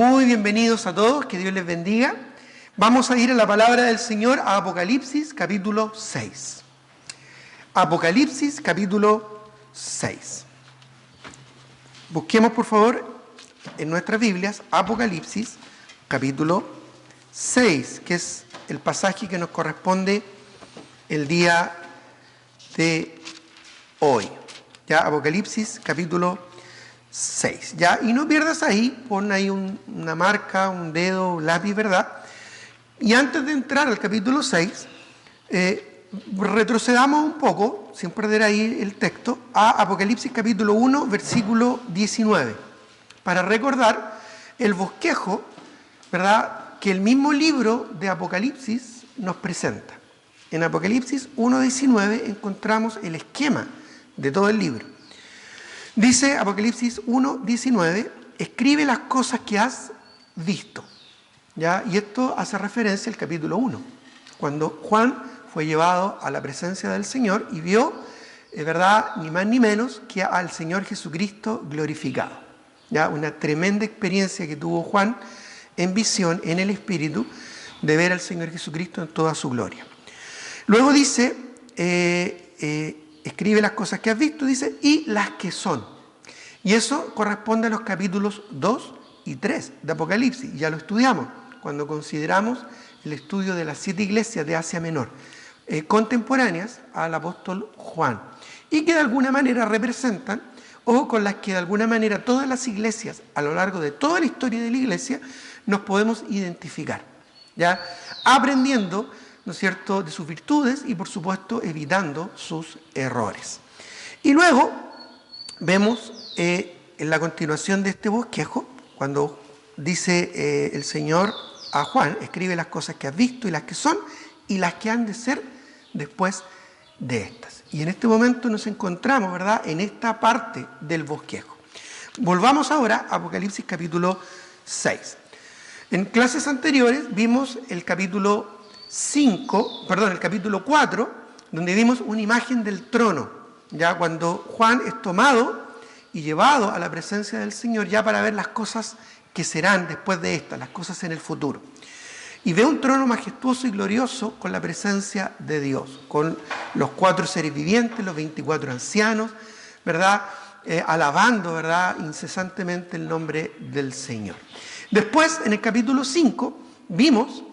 Muy bienvenidos a todos, que Dios les bendiga. Vamos a ir a la palabra del Señor, a Apocalipsis capítulo 6. Apocalipsis capítulo 6. Busquemos por favor en nuestras Biblias Apocalipsis capítulo 6, que es el pasaje que nos corresponde el día de hoy. Ya, Apocalipsis capítulo 6. Ya, y no pierdas ahí, pon ahí una marca, un dedo, un lápiz, ¿verdad? Y antes de entrar al capítulo 6, retrocedamos un poco, sin perder ahí el texto, a Apocalipsis capítulo 1, versículo 19, para recordar el bosquejo, ¿verdad?, que el mismo libro de Apocalipsis nos presenta. En Apocalipsis 1:19 encontramos el esquema de todo el libro. Dice Apocalipsis 1:19, escribe las cosas que has visto. ¿Ya? Y esto hace referencia al capítulo 1, cuando Juan fue llevado a la presencia del Señor y vio, ¿verdad?, ni más ni menos que al Señor Jesucristo glorificado. ¿Ya? Una tremenda experiencia que tuvo Juan en visión, en el Espíritu, de ver al Señor Jesucristo en toda su gloria. Luego dice, escribe las cosas que has visto, dice, y las que son. Y eso corresponde a los capítulos 2 y 3 de Apocalipsis. Ya lo estudiamos cuando consideramos el estudio de las 7 iglesias de Asia Menor, contemporáneas al apóstol Juan, y que de alguna manera representan, o con las que de alguna manera todas las iglesias a lo largo de toda la historia de la iglesia nos podemos identificar, ¿ya? Aprendiendo, ¿no es cierto?, de sus virtudes y por supuesto evitando sus errores. Y luego vemos en la continuación de este bosquejo, cuando dice el Señor a Juan, escribe las cosas que has visto y las que son y las que han de ser después de estas. Y en este momento nos encontramos, ¿verdad?, en esta parte del bosquejo. Volvamos ahora a Apocalipsis capítulo 6. En clases anteriores vimos el capítulo 4, donde vimos una imagen del trono, ya cuando Juan es tomado y llevado a la presencia del Señor ya para ver las cosas que serán después de estas, las cosas en el futuro. Y ve un trono majestuoso y glorioso con la presencia de Dios, con los 4 seres vivientes, los 24 ancianos, ¿verdad?, alabando, ¿verdad?, incesantemente el nombre del Señor. Después, en el capítulo 5, vimos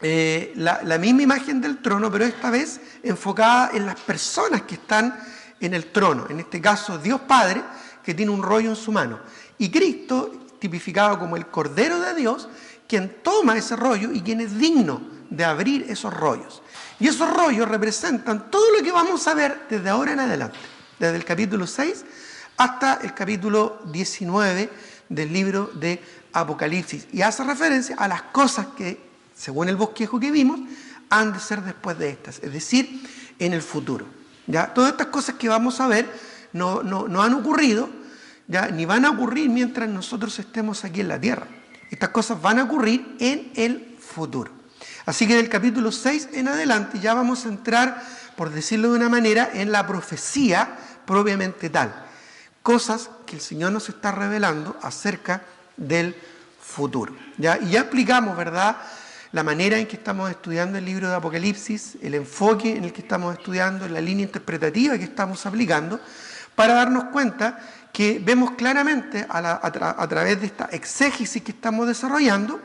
la misma imagen del trono, pero esta vez enfocada en las personas que están en el trono, en este caso Dios Padre, que tiene un rollo en su mano, y Cristo, tipificado como el Cordero de Dios, quien toma ese rollo y quien es digno de abrir esos rollos. Y esos rollos representan todo lo que vamos a ver desde ahora en adelante, desde el capítulo 6 hasta el capítulo 19 del libro de Apocalipsis, y hace referencia a las cosas que, según el bosquejo que vimos, han de ser después de estas, es decir, en el futuro. ¿Ya? Todas estas cosas que vamos a ver no han ocurrido, ¿ya?, ni van a ocurrir mientras nosotros estemos aquí en la tierra. Estas cosas van a ocurrir en el futuro. Así que del capítulo 6 en adelante ya vamos a entrar, por decirlo de una manera, en la profecía propiamente tal. Cosas que el Señor nos está revelando acerca del futuro. ¿Ya? Y ya explicamos, ¿verdad?, la manera en que estamos estudiando el libro de Apocalipsis, el enfoque en el que estamos estudiando, la línea interpretativa que estamos aplicando, para darnos cuenta que vemos claramente a través de esta exégesis que estamos desarrollando,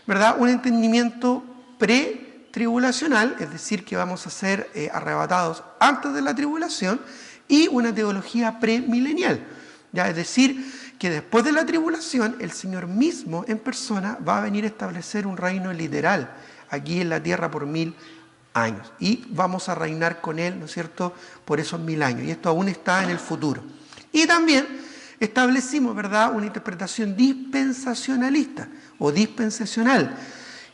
¿verdad?, un entendimiento pre-tribulacional, es decir, que vamos a ser arrebatados antes de la tribulación, y una teología premilenial, ¿ya? Es decir, que después de la tribulación el Señor mismo en persona va a venir a establecer un reino literal aquí en la tierra por 1000 años, y vamos a reinar con Él, ¿no es cierto?, por esos 1000 años, y esto aún está en el futuro. Y también establecimos, ¿verdad?, una interpretación dispensacionalista o dispensacional,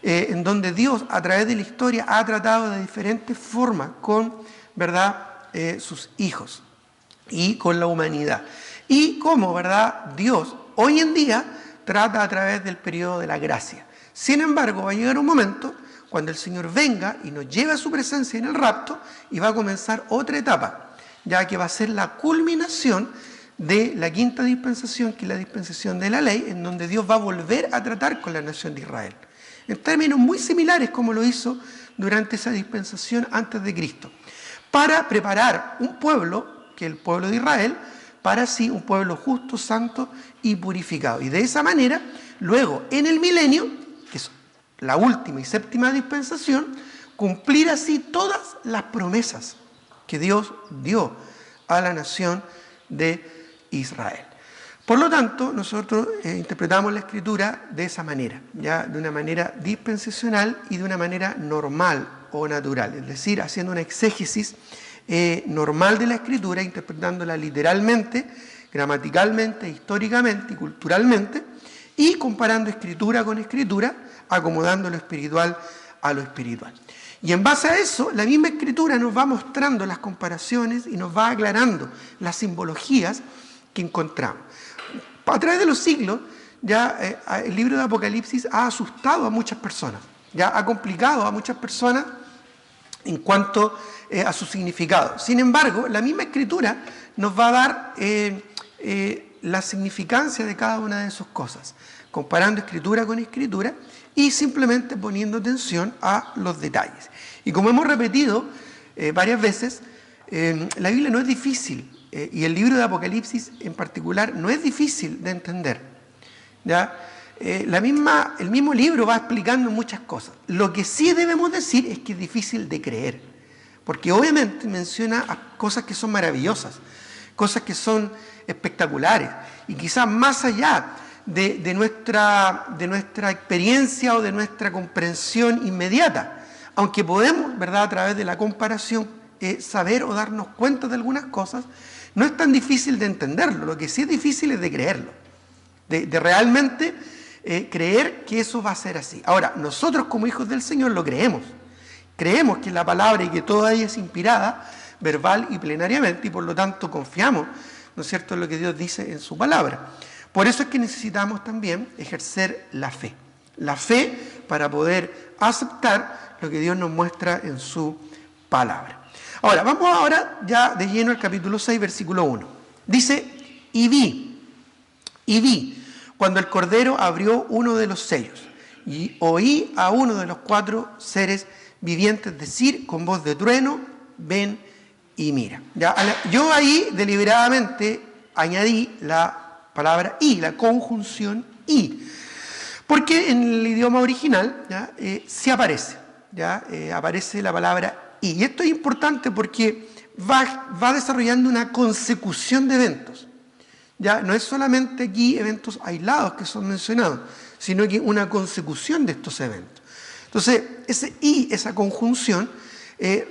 en donde Dios a través de la historia ha tratado de diferentes formas con, ¿verdad?, sus hijos y con la humanidad. Y cómo, ¿verdad?, Dios hoy en día trata a través del periodo de la gracia. Sin embargo, va a llegar un momento cuando el Señor venga y nos lleve a su presencia en el rapto, y va a comenzar otra etapa, ya que va a ser la culminación de la quinta dispensación, que es la dispensación de la ley, en donde Dios va a volver a tratar con la nación de Israel, en términos muy similares como lo hizo durante esa dispensación antes de Cristo, para preparar un pueblo, que es el pueblo de Israel, para sí un pueblo justo, santo y purificado. Y de esa manera, luego en el milenio, que es la última y séptima dispensación, cumplir así todas las promesas que Dios dio a la nación de Israel. Por lo tanto, nosotros interpretamos la Escritura de esa manera, ya de una manera dispensacional y de una manera normal o natural, es decir, haciendo una exégesis normal de la Escritura, interpretándola literalmente, gramaticalmente, históricamente y culturalmente, y comparando Escritura con Escritura, acomodando lo espiritual a lo espiritual. Y en base a eso, la misma Escritura nos va mostrando las comparaciones y nos va aclarando las simbologías que encontramos. A través de los siglos, ya el libro de Apocalipsis ha asustado a muchas personas, ya ha complicado a muchas personas en cuanto a su significado. Sin embargo, la misma Escritura nos va a dar la significancia de cada una de esas cosas, comparando Escritura con Escritura y simplemente poniendo atención a los detalles. Y como hemos repetido varias veces, la Biblia no es difícil, y el libro de Apocalipsis en particular no es difícil de entender, ¿ya? El mismo libro va explicando muchas cosas. Lo que sí debemos decir es que es difícil de creer, porque obviamente menciona cosas que son maravillosas, cosas que son espectaculares, y quizás más allá de nuestra experiencia o de nuestra comprensión inmediata, aunque podemos, ¿verdad?, a través de la comparación saber o darnos cuenta de algunas cosas, no es tan difícil de entenderlo. Lo que sí es difícil es de creerlo, de realmente creer que eso va a ser así. Ahora, nosotros como hijos del Señor lo creemos. Creemos que la palabra y que toda ella es inspirada, verbal y plenariamente, y por lo tanto confiamos, ¿no es cierto?, en lo que Dios dice en su palabra. Por eso es que necesitamos también ejercer la fe. La fe para poder aceptar lo que Dios nos muestra en su palabra. Ahora, vamos ahora ya de lleno al capítulo 6, versículo 1. Dice, y vi, cuando el Cordero abrió uno de los sellos, y oí a uno de los 4 seres vivientes decir con voz de trueno, ven y mira. Ya, yo ahí deliberadamente añadí la palabra y, la conjunción y, porque en el idioma original ya, sí aparece, aparece la palabra y esto es importante porque va desarrollando una consecución de eventos. Ya no es solamente aquí eventos aislados que son mencionados, sino que una consecución de estos eventos. Entonces, ese y, esa conjunción,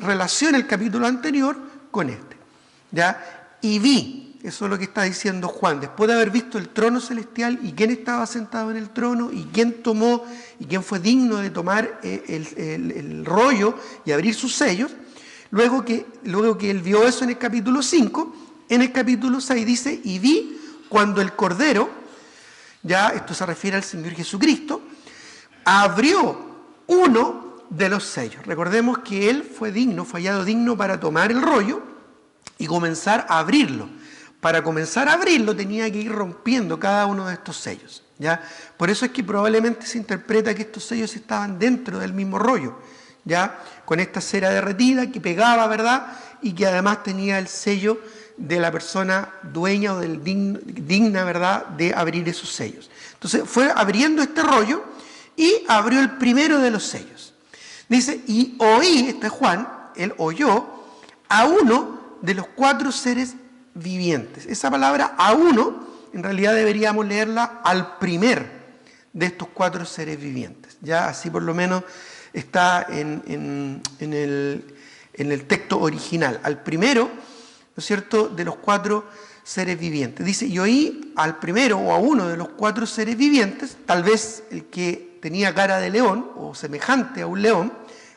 relaciona el capítulo anterior con este. ¿Ya? Y vi, eso es lo que está diciendo Juan, después de haber visto el trono celestial y quién estaba sentado en el trono y quién tomó y quién fue digno de tomar el rollo y abrir sus sellos, luego que él vio eso en el capítulo 5, en el capítulo 6 dice, y vi cuando el Cordero, ya esto se refiere al Señor Jesucristo, abrió uno de los sellos. Recordemos que él fue hallado digno para tomar el rollo y comenzar a abrirlo. Para comenzar a abrirlo tenía que ir rompiendo cada uno de estos sellos, ¿ya? Por eso es que probablemente se interpreta que estos sellos estaban dentro del mismo rollo, ¿ya? Con esta cera derretida que pegaba, ¿verdad? Y que además tenía el sello de la persona dueña o digna, ¿verdad?, de abrir esos sellos. Entonces fue abriendo este rollo y abrió el primero de los sellos. Dice, y oí, este es Juan, él oyó a uno de los 4 seres vivientes. Esa palabra a uno, en realidad deberíamos leerla al primer de estos 4 seres vivientes. Ya así por lo menos está en el texto original. Al primero, ¿no es cierto?, de los 4 seres vivientes. Dice, y oí al primero o a uno de los 4 seres vivientes, tal vez el que tenía cara de león o semejante a un león,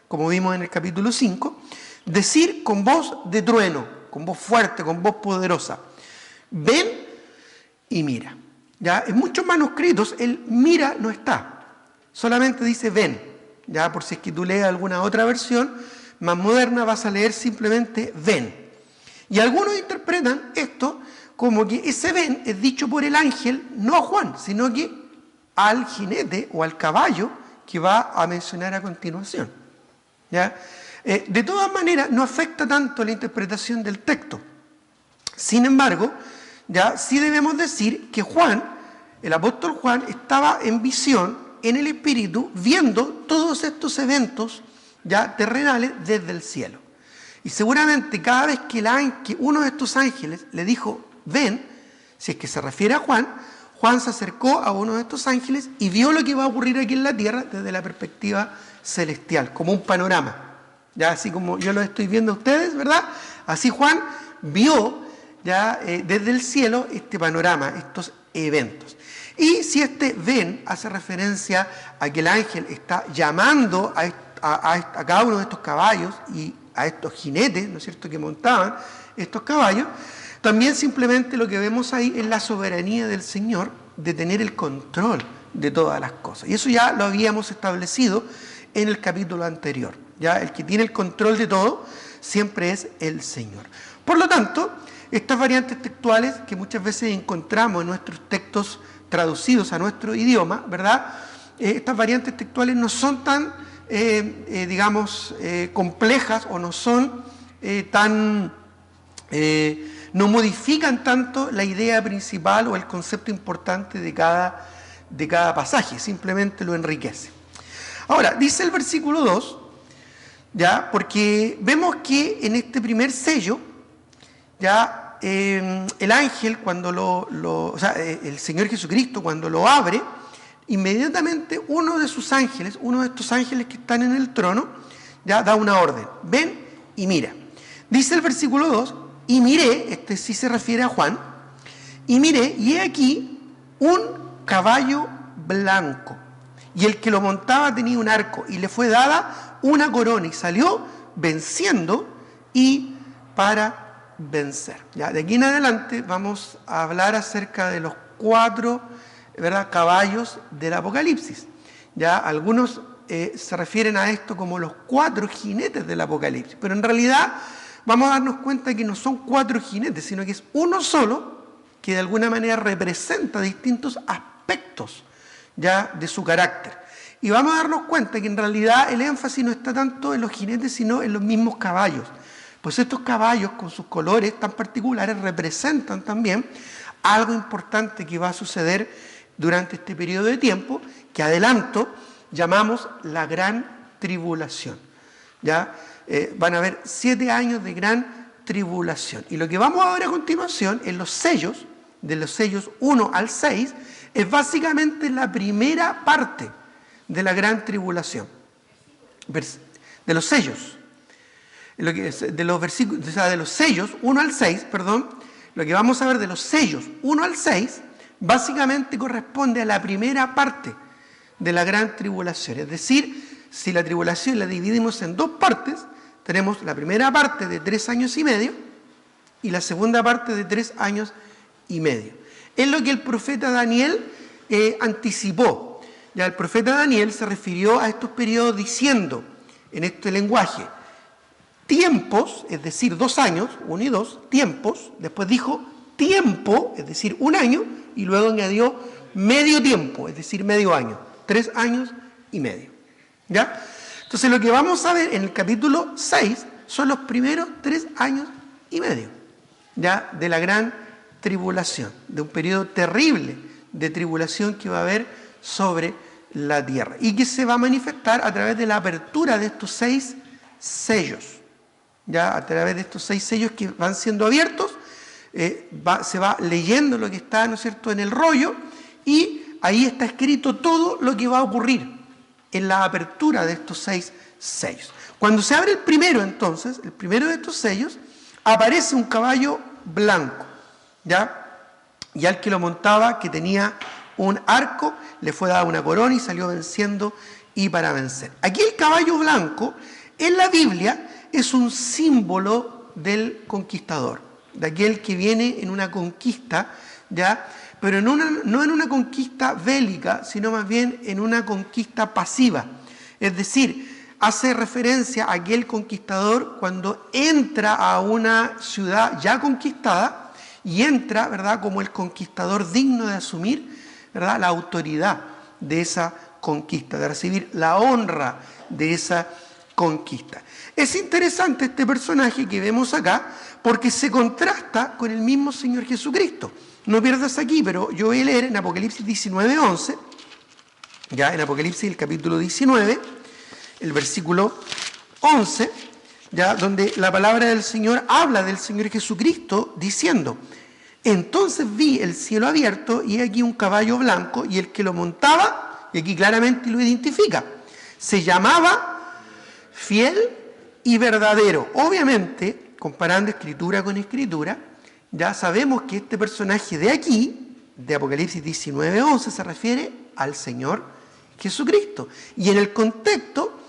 como vimos en el capítulo 5, decir con voz de trueno, con voz fuerte, con voz poderosa, ven y mira. Ya en muchos manuscritos el mira no está, solamente dice ven. Ya por si es que tú lees alguna otra versión más moderna vas a leer simplemente ven. Y algunos interpretan esto como que ese ven es dicho por el ángel, no a Juan, sino que al jinete o al caballo que va a mencionar a continuación. ¿Ya? De todas maneras, no afecta tanto la interpretación del texto. Sin embargo, ya sí debemos decir que Juan, el apóstol Juan, estaba en visión, en el Espíritu, viendo todos estos eventos ya terrenales desde el cielo. Y seguramente cada vez que uno de estos ángeles le dijo, ven, si es que se refiere a Juan, Juan se acercó a uno de estos ángeles y vio lo que va a ocurrir aquí en la tierra desde la perspectiva celestial, como un panorama. Ya así como yo lo estoy viendo a ustedes, ¿verdad? Así Juan vio ya desde el cielo este panorama, estos eventos. Y si este ven hace referencia a que el ángel está llamando a cada uno de estos caballos y a estos jinetes, ¿no es cierto?, que montaban estos caballos, también simplemente lo que vemos ahí es la soberanía del Señor de tener el control de todas las cosas. Y eso ya lo habíamos establecido en el capítulo anterior. Ya el que tiene el control de todo siempre es el Señor. Por lo tanto, estas variantes textuales que muchas veces encontramos en nuestros textos traducidos a nuestro idioma, ¿verdad? Estas variantes textuales no son tan, complejas o no son no modifican tanto la idea principal o el concepto importante de cada pasaje, simplemente lo enriquece. Ahora, dice el versículo 2, ya, porque vemos que en este primer sello, ya el ángel, cuando el Señor Jesucristo, cuando lo abre, inmediatamente uno de estos ángeles que están en el trono, ya da una orden: ven y mira. Dice el versículo 2, y miré, este sí se refiere a Juan, y miré, y he aquí un caballo blanco, y el que lo montaba tenía un arco, y le fue dada una corona, y salió venciendo y para vencer. Ya, de aquí en adelante vamos a hablar acerca de los 4, ¿verdad?, caballos del Apocalipsis. Ya algunos se refieren a esto como los 4 jinetes del Apocalipsis, pero en realidad vamos a darnos cuenta que no son 4 jinetes, sino que es uno solo que de alguna manera representa distintos aspectos ya de su carácter. Y vamos a darnos cuenta que en realidad el énfasis no está tanto en los jinetes, sino en los mismos caballos. Pues estos caballos, con sus colores tan particulares, representan también algo importante que va a suceder durante este periodo de tiempo, que adelanto, llamamos la gran tribulación. ¿Ya? Van a haber 7 años de gran tribulación. Y lo que vamos a ver a continuación en los sellos, de los sellos 1 al 6, es básicamente la primera parte de la gran tribulación. De los sellos. De los versículos, o sea, de los sellos 1 al 6, perdón, lo que vamos a ver de los sellos 1 al 6, básicamente corresponde a la primera parte de la gran tribulación. Es decir, si la tribulación la dividimos en 2 partes, tenemos la primera parte de 3 años y medio y la segunda parte de 3 años y medio. Es lo que el profeta Daniel anticipó. Ya el profeta Daniel se refirió a estos periodos diciendo en este lenguaje: tiempos, es decir, 2 años, 1 y 2, tiempos, después dijo tiempo, es decir, 1 año, y luego añadió medio tiempo, es decir, medio año, 3 años y medio. ¿Ya? Entonces lo que vamos a ver en el capítulo 6 son los primeros 3 años y medio, ya, de la gran tribulación, de un periodo terrible de tribulación que va a haber sobre la tierra y que se va a manifestar a través de la apertura de estos 6 sellos. Ya, a través de estos 6 sellos que van siendo abiertos, se va leyendo lo que está, ¿no es cierto?, en el rollo, y ahí está escrito todo lo que va a ocurrir en la apertura de estos 6 sellos. Cuando se abre el primero, entonces, el primero de estos sellos, aparece un caballo blanco, ¿ya? Y al que lo montaba, que tenía un arco, le fue dada una corona y salió venciendo y para vencer. Aquí el caballo blanco, en la Biblia, es un símbolo del conquistador, de aquel que viene en una conquista, ¿ya?, pero no en una conquista bélica, sino más bien en una conquista pasiva. Es decir, hace referencia a aquel conquistador cuando entra a una ciudad ya conquistada y entra, ¿verdad?, como el conquistador digno de asumir, ¿verdad?, la autoridad de esa conquista, de recibir la honra de esa conquista. Es interesante este personaje que vemos acá porque se contrasta con el mismo Señor Jesucristo. No pierdas aquí, pero yo voy a leer en Apocalipsis 19:11, ya en Apocalipsis el capítulo 19, el versículo 11, ya donde la palabra del Señor habla del Señor Jesucristo diciendo: entonces vi el cielo abierto y aquí un caballo blanco y el que lo montaba, y aquí claramente lo identifica, se llamaba Fiel y Verdadero. Obviamente, comparando escritura con escritura, ya sabemos que este personaje de aquí, de Apocalipsis 19:11, se refiere al Señor Jesucristo. Y en el contexto,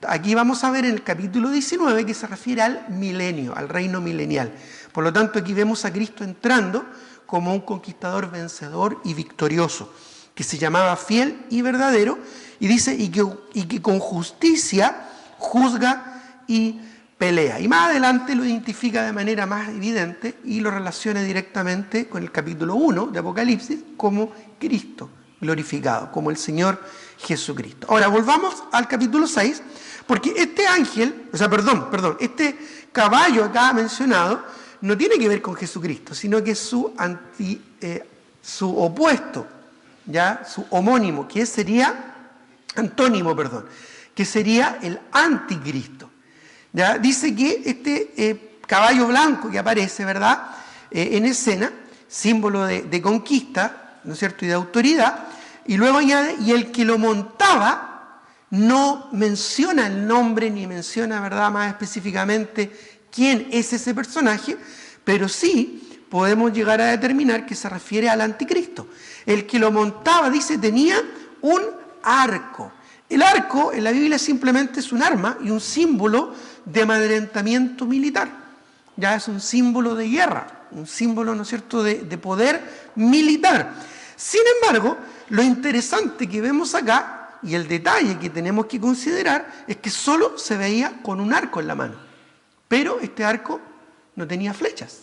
aquí vamos a ver en el capítulo 19 que se refiere al milenio, al reino milenial. Por lo tanto, aquí vemos a Cristo entrando como un conquistador vencedor y victorioso, que se llamaba Fiel y Verdadero, y dice, y que con justicia juzga y pelea. Y más adelante lo identifica de manera más evidente y lo relaciona directamente con el capítulo 1 de Apocalipsis como Cristo glorificado, como el Señor Jesucristo. Ahora, volvamos al capítulo 6, porque este ángel, este caballo acá mencionado, no tiene que ver con Jesucristo, sino que es su opuesto, ¿ya? Su homónimo, que sería que sería el anticristo. ¿Ya? Dice que este caballo blanco que aparece, ¿verdad?, en escena, símbolo de conquista, ¿no es cierto?, y de autoridad, y luego añade, y el que lo montaba no menciona el nombre ni menciona, ¿verdad?, más específicamente quién es ese personaje, pero sí podemos llegar a determinar que se refiere al anticristo. El que lo montaba, dice, tenía un arco. El arco en la Biblia simplemente es un arma y un símbolo de amedrentamiento militar. Ya es un símbolo de guerra, un símbolo, ¿no es cierto?, de poder militar. Sin embargo, lo interesante que vemos acá y el detalle que tenemos que considerar es que solo se veía con un arco en la mano. Pero este arco no tenía flechas.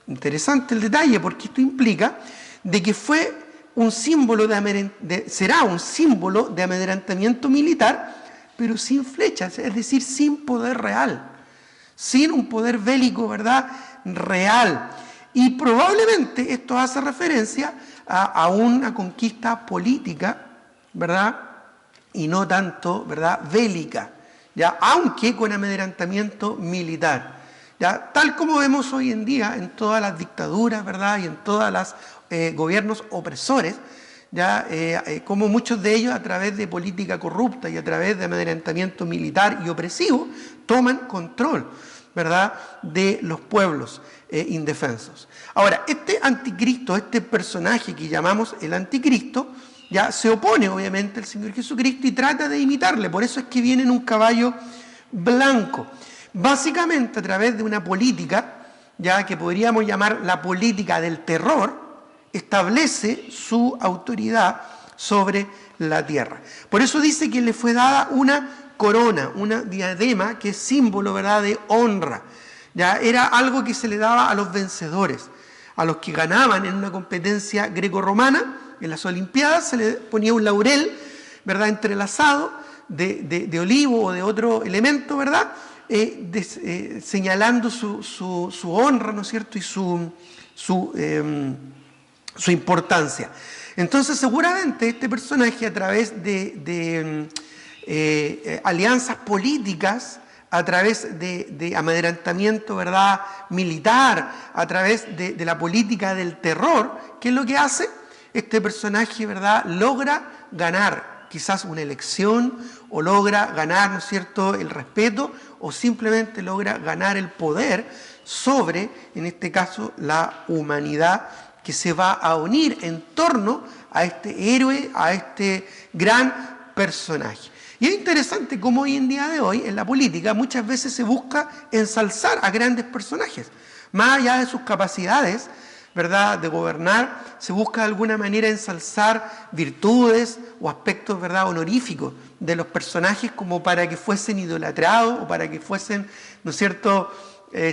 Interesante el detalle, porque esto implica de que fue un símbolo será un símbolo de amedrentamiento militar, pero sin flechas, es decir, sin poder real, sin un poder bélico, ¿verdad?, real. Y probablemente esto hace referencia a una conquista política, ¿verdad?, y no tanto, ¿verdad?, bélica, ¿ya?, aunque con amedrentamiento militar, ¿ya?, tal como vemos hoy en día en todas las dictaduras, ¿verdad?, y en todas las gobiernos opresores, ¿ya?, como muchos de ellos a través de política corrupta y a través de amedrentamiento militar y opresivo toman control, ¿verdad?, de los pueblos indefensos. Ahora, este anticristo, este personaje que llamamos el anticristo, ya se opone obviamente al Señor Jesucristo y trata de imitarle. Por eso es que viene en un caballo blanco. Básicamente a través de una política, ya que podríamos llamar la política del terror, establece su autoridad sobre la tierra. Por eso dice que le fue dada una corona, una diadema que es símbolo, ¿verdad?, de honra. Ya era algo que se le daba a los vencedores, a los que ganaban en una competencia greco-romana. En las Olimpiadas se le ponía un laurel, ¿verdad?, entrelazado de olivo o de otro elemento, ¿verdad?, señalando su honra, ¿no es cierto?, y su importancia. Entonces, seguramente este personaje, a través de alianzas políticas, a través de amedrentamiento, ¿verdad?, militar, a través de la política del terror, ¿qué es lo que hace? Este personaje, ¿verdad?, logra ganar quizás una elección, o logra ganar, ¿no es cierto?, el respeto, o simplemente logra ganar el poder sobre, en este caso, la humanidad, que se va a unir en torno a este héroe, a este gran personaje. Y es interesante cómo hoy en día de hoy, en la política, muchas veces se busca ensalzar a grandes personajes. Más allá de sus capacidades, ¿verdad?, de gobernar, se busca de alguna manera ensalzar virtudes o aspectos, ¿verdad?, honoríficos de los personajes, como para que fuesen idolatrados o para que fuesen, ¿no es cierto?,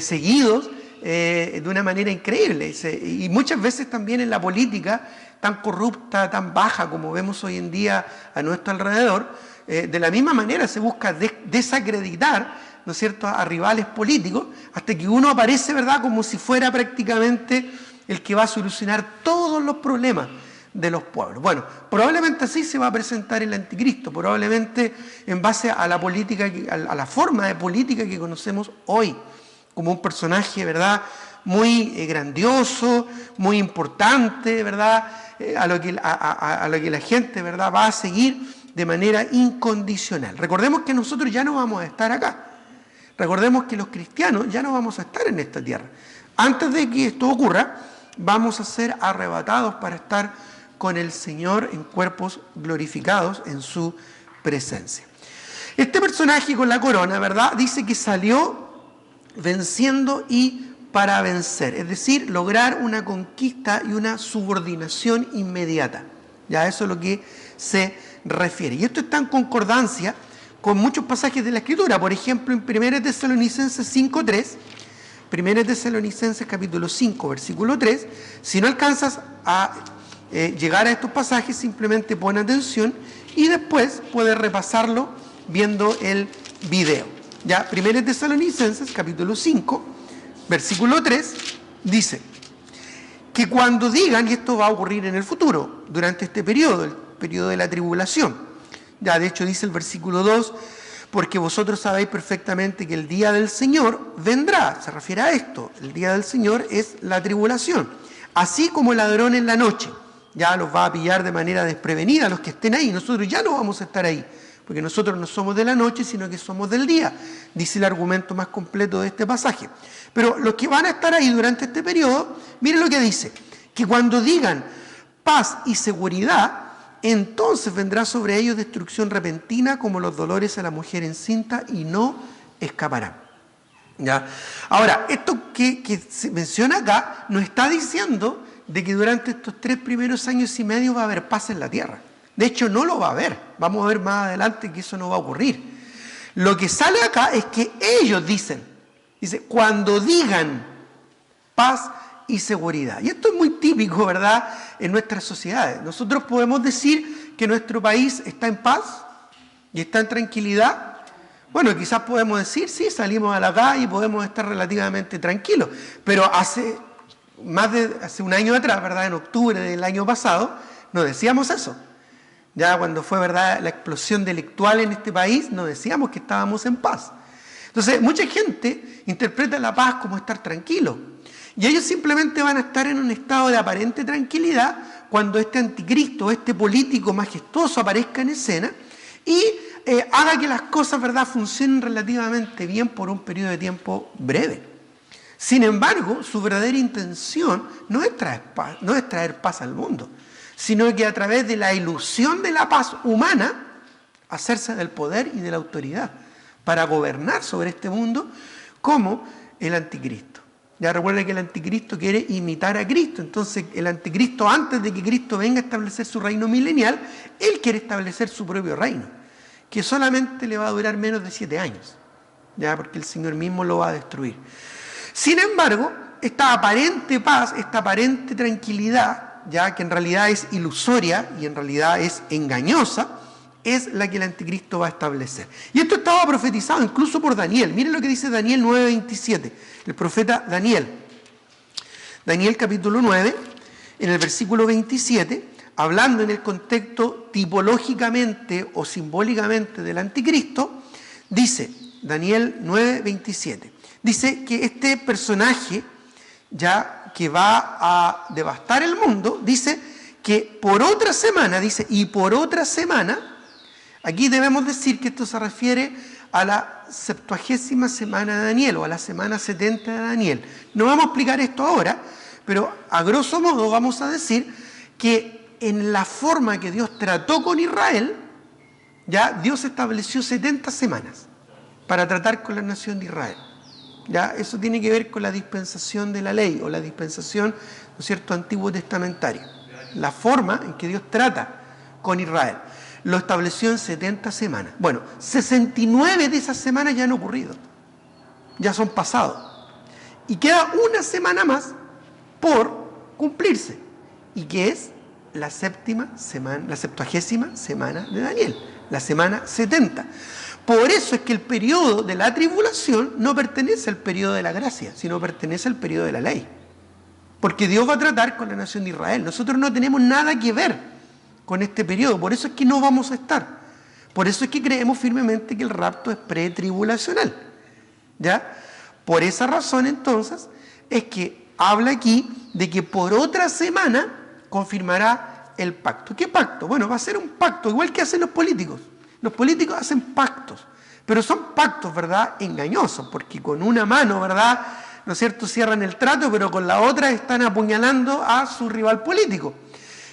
seguidos de una manera increíble. Y muchas veces también en la política, tan corrupta, tan baja como vemos hoy en día a nuestro alrededor, de la misma manera se busca desacreditar, ¿no es cierto?, a rivales políticos, hasta que uno aparece, ¿verdad?, como si fuera prácticamente el que va a solucionar todos los problemas de los pueblos. Bueno, probablemente así se va a presentar el anticristo, probablemente en base a la política, a la forma de política que conocemos hoy, como un personaje, ¿verdad?, muy grandioso, muy importante, ¿verdad?, a lo que la gente, ¿verdad?, va a seguir de manera incondicional. Recordemos que nosotros ya no vamos a estar acá. Recordemos que los cristianos ya no vamos a estar en esta tierra. Antes de que esto ocurra, vamos a ser arrebatados para estar con el Señor en cuerpos glorificados en su presencia. Este personaje con la corona, ¿verdad?, dice que salió venciendo y para vencer, es decir, lograr una conquista y una subordinación inmediata. Ya eso es lo que se refiere. Y esto está en concordancia con muchos pasajes de la Escritura. Por ejemplo, en 1 Tesalonicenses 5:3, 1 Tesalonicenses capítulo 5, versículo 3, si no alcanzas a llegar a estos pasajes, simplemente pon atención y después puedes repasarlo viendo el video. Ya, 1 Tesalonicenses capítulo 5, versículo 3, dice que cuando digan, y esto va a ocurrir en el futuro, durante este periodo, el periodo de la tribulación, ya de hecho dice el versículo 2, porque vosotros sabéis perfectamente que el día del Señor vendrá, se refiere a esto, el día del Señor es la tribulación, así como el ladrón en la noche, ya los va a pillar de manera desprevenida los que estén ahí, nosotros ya no vamos a estar ahí, porque nosotros no somos de la noche, sino que somos del día, dice el argumento más completo de este pasaje. Pero los que van a estar ahí durante este periodo, miren lo que dice, que cuando digan paz y seguridad, entonces vendrá sobre ellos destrucción repentina como los dolores a la mujer encinta y no escaparán. ¿Ya? Ahora, esto que se menciona acá nos está diciendo de que durante estos 3 primeros años y medio va a haber paz en la tierra. De hecho, no lo va a haber. Vamos a ver más adelante que eso no va a ocurrir. Lo que sale acá es que ellos dice, cuando digan paz y seguridad. Y esto es muy típico, ¿verdad?, en nuestras sociedades. Nosotros podemos decir que nuestro país está en paz y está en tranquilidad. Bueno, quizás podemos decir, sí, salimos a la calle y podemos estar relativamente tranquilos. Pero hace un año atrás, ¿verdad?, en octubre del año pasado, no decíamos eso. Ya cuando fue, ¿verdad?, la explosión delictual en este país, no decíamos que estábamos en paz. Entonces, mucha gente interpreta la paz como estar tranquilo. Y ellos simplemente van a estar en un estado de aparente tranquilidad cuando este anticristo, este político majestuoso aparezca en escena y haga que las cosas, ¿verdad?, funcionen relativamente bien por un periodo de tiempo breve. Sin embargo, su verdadera intención no es traer paz al mundo, sino que a través de la ilusión de la paz humana, hacerse del poder y de la autoridad para gobernar sobre este mundo como el anticristo. Ya recuerden que el anticristo quiere imitar a Cristo, entonces el anticristo, antes de que Cristo venga a establecer su reino milenial, él quiere establecer su propio reino, que solamente le va a durar menos de 7 años, ya porque el Señor mismo lo va a destruir. Sin embargo, esta aparente paz, esta aparente tranquilidad, ya que en realidad es ilusoria y en realidad es engañosa, es la que el anticristo va a establecer. Y esto estaba profetizado incluso por Daniel. Miren lo que dice Daniel 9:27, el profeta Daniel. Daniel capítulo 9, en el versículo 27, hablando en el contexto tipológicamente o simbólicamente del anticristo, dice, Daniel 9:27, dice que este personaje, ya que va a devastar el mundo, dice que por otra semana, dice, y por otra semana, aquí debemos decir que esto se refiere a la 70ª semana de Daniel o a la semana 70 de Daniel. No vamos a explicar esto ahora, pero a grosso modo vamos a decir que en la forma que Dios trató con Israel, ya Dios estableció 70 semanas para tratar con la nación de Israel. Ya eso tiene que ver con la dispensación de la ley o la dispensación, ¿no es cierto?, antiguo testamentaria. La forma en que Dios trata con Israel. Lo estableció en 70 semanas. Bueno, 69 de esas semanas ya han ocurrido. Ya son pasados. Y queda una semana más por cumplirse, y que es la 70ª semana de Daniel, la semana 70. Por eso es que el periodo de la tribulación no pertenece al periodo de la gracia, sino pertenece al periodo de la ley. Porque Dios va a tratar con la nación de Israel. Nosotros no tenemos nada que ver con este periodo, por eso es que no vamos a estar. Por eso es que creemos firmemente que el rapto es pretribulacional. ¿Ya? Por esa razón, entonces, es que habla aquí de que por otra semana confirmará el pacto. ¿Qué pacto? Bueno, va a ser un pacto, igual que hacen los políticos. Los políticos hacen pactos, pero son pactos, ¿verdad?, engañosos, porque con una mano, ¿verdad?, ¿no es cierto?, cierran el trato, pero con la otra están apuñalando a su rival político.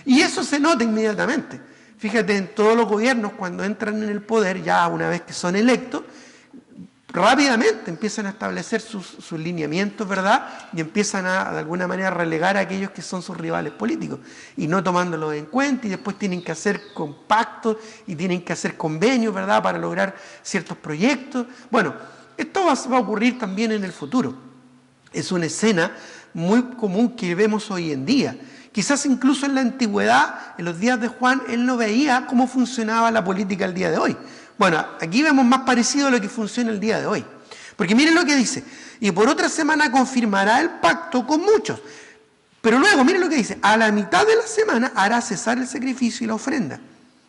Y eso se nota inmediatamente. Fíjate, en todos los gobiernos, cuando entran en el poder, ya una vez que son electos, rápidamente empiezan a establecer sus lineamientos, ¿verdad? Y empiezan a, de alguna manera, relegar a aquellos que son sus rivales políticos, y no tomándolos en cuenta, y después tienen que hacer compactos, y tienen que hacer convenios, ¿verdad?, para lograr ciertos proyectos. Bueno, esto va a ocurrir también en el futuro. Es una escena muy común que vemos hoy en día. Quizás incluso en la antigüedad, en los días de Juan, él no veía cómo funcionaba la política el día de hoy. Bueno, aquí vemos más parecido a lo que funciona el día de hoy. Porque miren lo que dice, y por otra semana confirmará el pacto con muchos. Pero luego, miren lo que dice, a la mitad de la semana hará cesar el sacrificio y la ofrenda.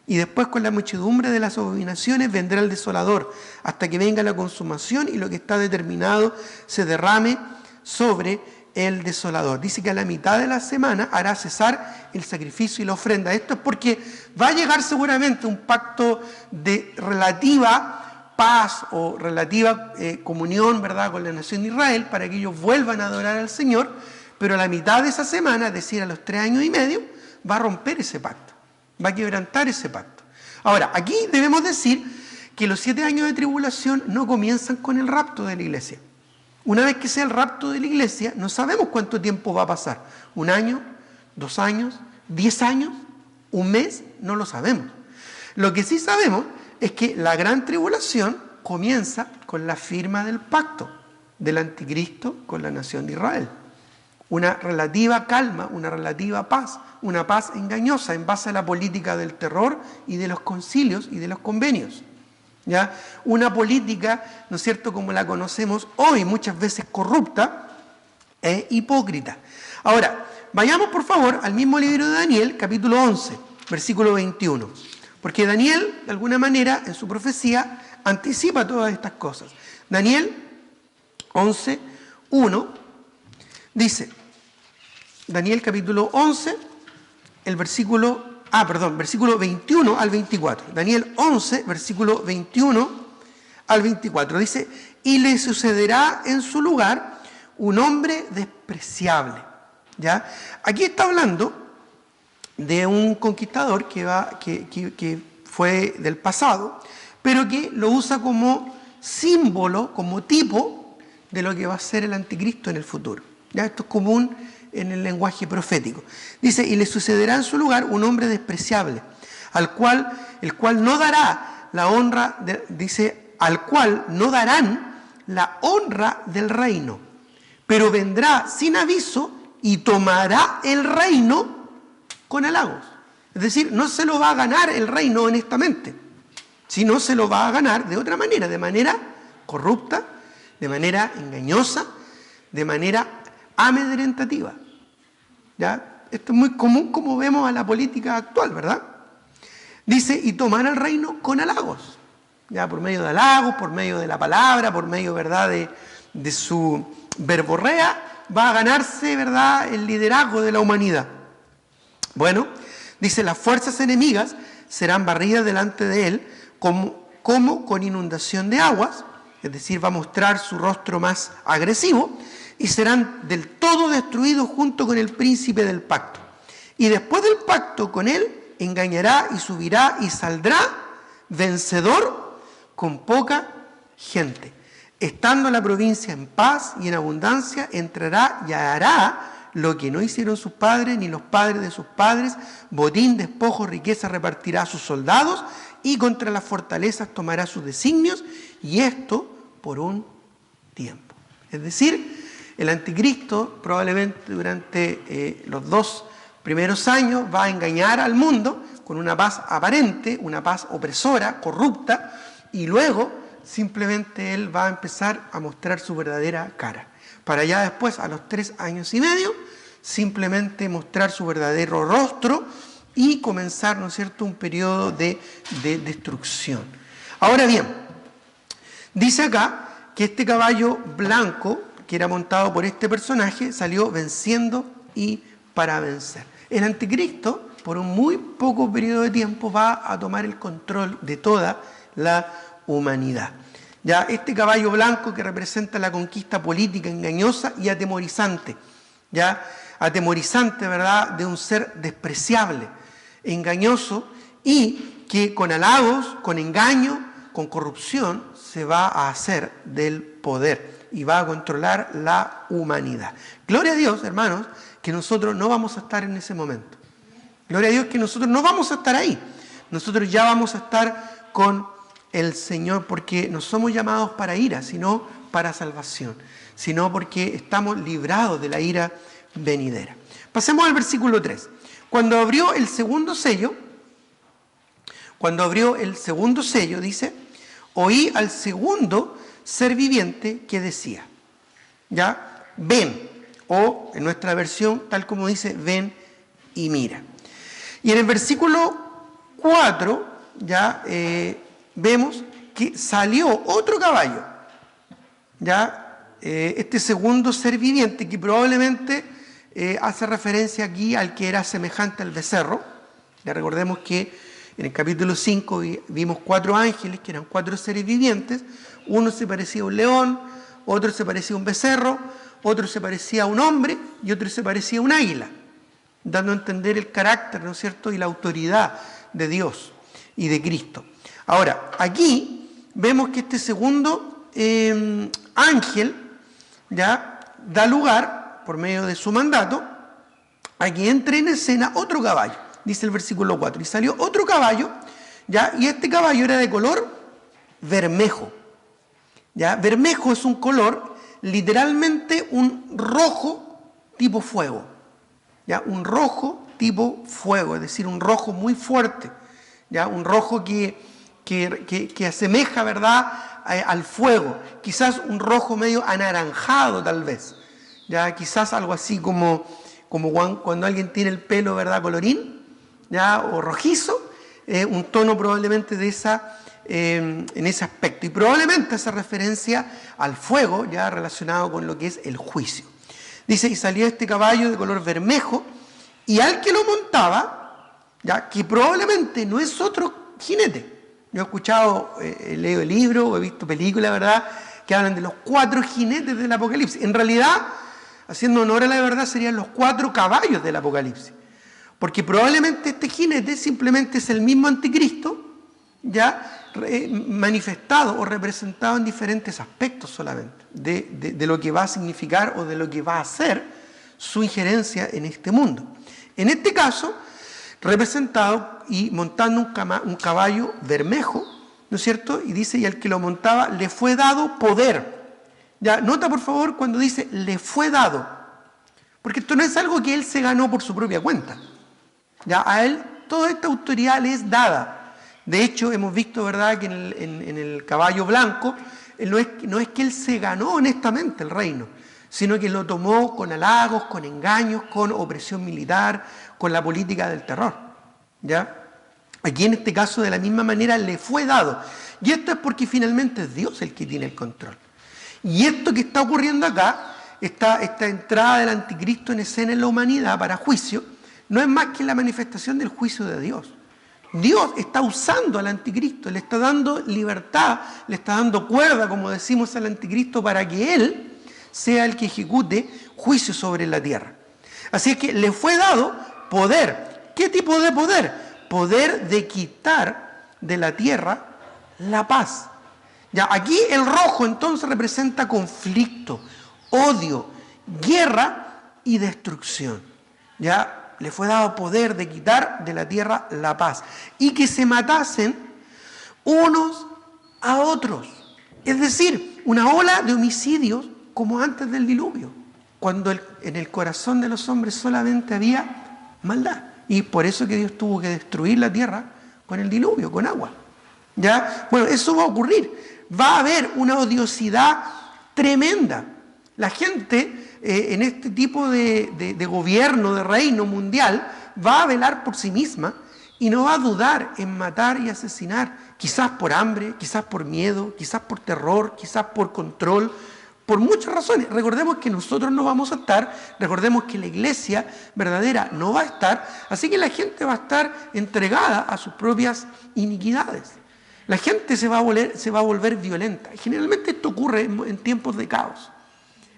Y después con la muchedumbre de las abominaciones vendrá el desolador, hasta que venga la consumación y lo que está determinado se derrame sobre el desolador. Dice que a la mitad de la semana hará cesar el sacrificio y la ofrenda. Esto es porque va a llegar seguramente un pacto de relativa paz o relativa comunión, ¿verdad?, con la nación de Israel, para que ellos vuelvan a adorar al Señor, pero a la mitad de esa semana, es decir, a los 3 años y medio, va a romper ese pacto, va a quebrantar ese pacto. Ahora, aquí debemos decir que los 7 años de tribulación no comienzan con el rapto de la iglesia. Una vez que sea el rapto de la iglesia, no sabemos cuánto tiempo va a pasar. 1 año, 2 años, 10 años, 1 mes, no lo sabemos. Lo que sí sabemos es que la gran tribulación comienza con la firma del pacto del anticristo con la nación de Israel. Una relativa calma, una relativa paz, una paz engañosa en base a la política del terror y de los concilios y de los convenios. ¿Ya? Una política, ¿no es cierto?, como la conocemos hoy, muchas veces corrupta e hipócrita. Ahora, vayamos por favor al mismo libro de Daniel, capítulo 11, versículo 21. Porque Daniel, de alguna manera, en su profecía, anticipa todas estas cosas. Daniel 11, 1, dice, Daniel capítulo 11, el versículo 21 al 24. Daniel 11, versículo 21 al 24. Dice, y le sucederá en su lugar un hombre despreciable. ¿Ya? Aquí está hablando de un conquistador que fue del pasado, pero que lo usa como símbolo, como tipo de lo que va a ser el anticristo en el futuro. ¿Ya? Esto es común en el lenguaje profético. Dice, y le sucederá en su lugar un hombre despreciable, el cual no dará la honra, al cual no darán la honra del reino, pero vendrá sin aviso y tomará el reino con halagos. Es decir, no se lo va a ganar el reino honestamente, sino se lo va a ganar de otra manera, de manera corrupta, de manera engañosa, de manera amedrentativa. ¿Ya? Esto es muy común como vemos a la política actual, ¿verdad? Dice, y tomar el reino con halagos, ya, por medio de halagos, por medio de la palabra, por medio, ¿verdad?, de su verborrea, va a ganarse, ¿verdad?, el liderazgo de la humanidad. Bueno, dice, las fuerzas enemigas serán barridas delante de él como con inundación de aguas, es decir, va a mostrar su rostro más agresivo, y serán del todo destruidos junto con el príncipe del pacto. Y después del pacto con él, engañará y subirá y saldrá vencedor con poca gente. Estando la provincia en paz y en abundancia, entrará y hará lo que no hicieron sus padres ni los padres de sus padres, botín, despojo, riqueza repartirá a sus soldados, y contra las fortalezas tomará sus designios, y esto por un tiempo. Es decir, El anticristo probablemente durante los 2 primeros años va a engañar al mundo con una paz aparente, una paz opresora, corrupta, y luego simplemente él va a empezar a mostrar su verdadera cara. Para ya después, a los 3 años y medio, simplemente mostrar su verdadero rostro y comenzar, ¿no es cierto?, un periodo de destrucción. Ahora bien, dice acá que este caballo blanco, que era montado por este personaje, salió venciendo y para vencer. El anticristo, por un muy poco periodo de tiempo, va a tomar el control de toda la humanidad. Ya este caballo blanco que representa la conquista política engañosa y atemorizante, ya atemorizante, ¿verdad?, de un ser despreciable, engañoso, y que con halagos, con engaño, con corrupción, se va a hacer del poder y va a controlar la humanidad. Gloria a Dios, hermanos, que nosotros no vamos a estar en ese momento. Gloria a Dios que nosotros no vamos a estar ahí. Nosotros ya vamos a estar con el Señor, porque no somos llamados para ira, sino para salvación, sino porque estamos librados de la ira venidera. Pasemos al versículo 3. Cuando abrió el segundo sello, dice, oí al segundo ser viviente que decía, ya, ven, o en nuestra versión, tal como dice, ven y mira. Y en el versículo 4, ya, vemos que salió otro caballo, ya, este segundo ser viviente, que probablemente hace referencia aquí al que era semejante al becerro. Ya recordemos que en el capítulo 5 vimos 4 ángeles, que eran 4 seres vivientes. Uno se parecía a un león, otro se parecía a un becerro, otro se parecía a un hombre y otro se parecía a un águila, dando a entender el carácter, ¿no es cierto?, y la autoridad de Dios y de Cristo. Ahora, aquí vemos que este segundo ángel ya da lugar, por medio de su mandato, a que entre en escena otro caballo, dice el versículo 4, y salió otro caballo, ya, y este caballo era de color bermejo. Ya, bermejo es un color, literalmente un rojo tipo fuego, ya, un rojo tipo fuego, es decir, un rojo muy fuerte, ya, un rojo que asemeja, ¿verdad?, al fuego, quizás un rojo medio anaranjado tal vez, ya, quizás algo así como cuando alguien tiene el pelo, ¿verdad?, colorín, ya, o rojizo, un tono probablemente de en ese aspecto, y probablemente hace referencia al fuego, ya relacionado con lo que es el juicio. Dice, y salió este caballo de color bermejo, y al que lo montaba, ya, que probablemente no es otro jinete. Yo he escuchado, he leído el libro, o he visto películas, ¿verdad?, que hablan de los 4 jinetes del Apocalipsis. En realidad, haciendo honor a la verdad, serían los 4 caballos del Apocalipsis. Porque probablemente este jinete simplemente es el mismo anticristo, ya manifestado o representado en diferentes aspectos solamente, de lo que va a significar o de lo que va a hacer su injerencia en este mundo. En este caso, representado y montando un caballo bermejo, ¿no es cierto? Y dice, y al que lo montaba le fue dado poder. Ya, nota por favor cuando dice le fue dado, porque esto no es algo que él se ganó por su propia cuenta. Ya, a él toda esta autoridad le es dada. De hecho, hemos visto, ¿verdad?, que en el caballo blanco, no es que él se ganó honestamente el reino, sino que lo tomó con halagos, con engaños, con opresión militar, con la política del terror. ¿Ya? Aquí en este caso, de la misma manera, le fue dado. Y esto es porque finalmente es Dios el que tiene el control. Y esto que está ocurriendo acá, esta entrada del anticristo en escena en la humanidad para juicio, no es más que la manifestación del juicio de Dios. Dios está usando al anticristo, le está dando libertad, le está dando cuerda, como decimos, al anticristo para que él sea el que ejecute juicio sobre la tierra. Así es que le fue dado poder. ¿Qué tipo de poder? Poder de quitar de la tierra la paz. Ya, aquí el rojo entonces representa conflicto, odio, guerra y destrucción. Ya, le fue dado poder de quitar de la tierra la paz y que se matasen unos a otros. Es decir, una ola de homicidios como antes del diluvio. cuando en el corazón de los hombres solamente había maldad. Y por eso que Dios tuvo que destruir la tierra con el diluvio, con agua. ¿Ya? Bueno, eso va a ocurrir. Va a haber una odiosidad tremenda. La gente en este tipo de gobierno, de reino mundial, va a velar por sí misma y no va a dudar en matar y asesinar, quizás por hambre, quizás por miedo, quizás por terror, quizás por control, por muchas razones. Recordemos que nosotros no vamos a estar, recordemos que la iglesia verdadera no va a estar, así que la gente va a estar entregada a sus propias iniquidades. La gente se va a volver violenta. Generalmente esto ocurre en tiempos de caos.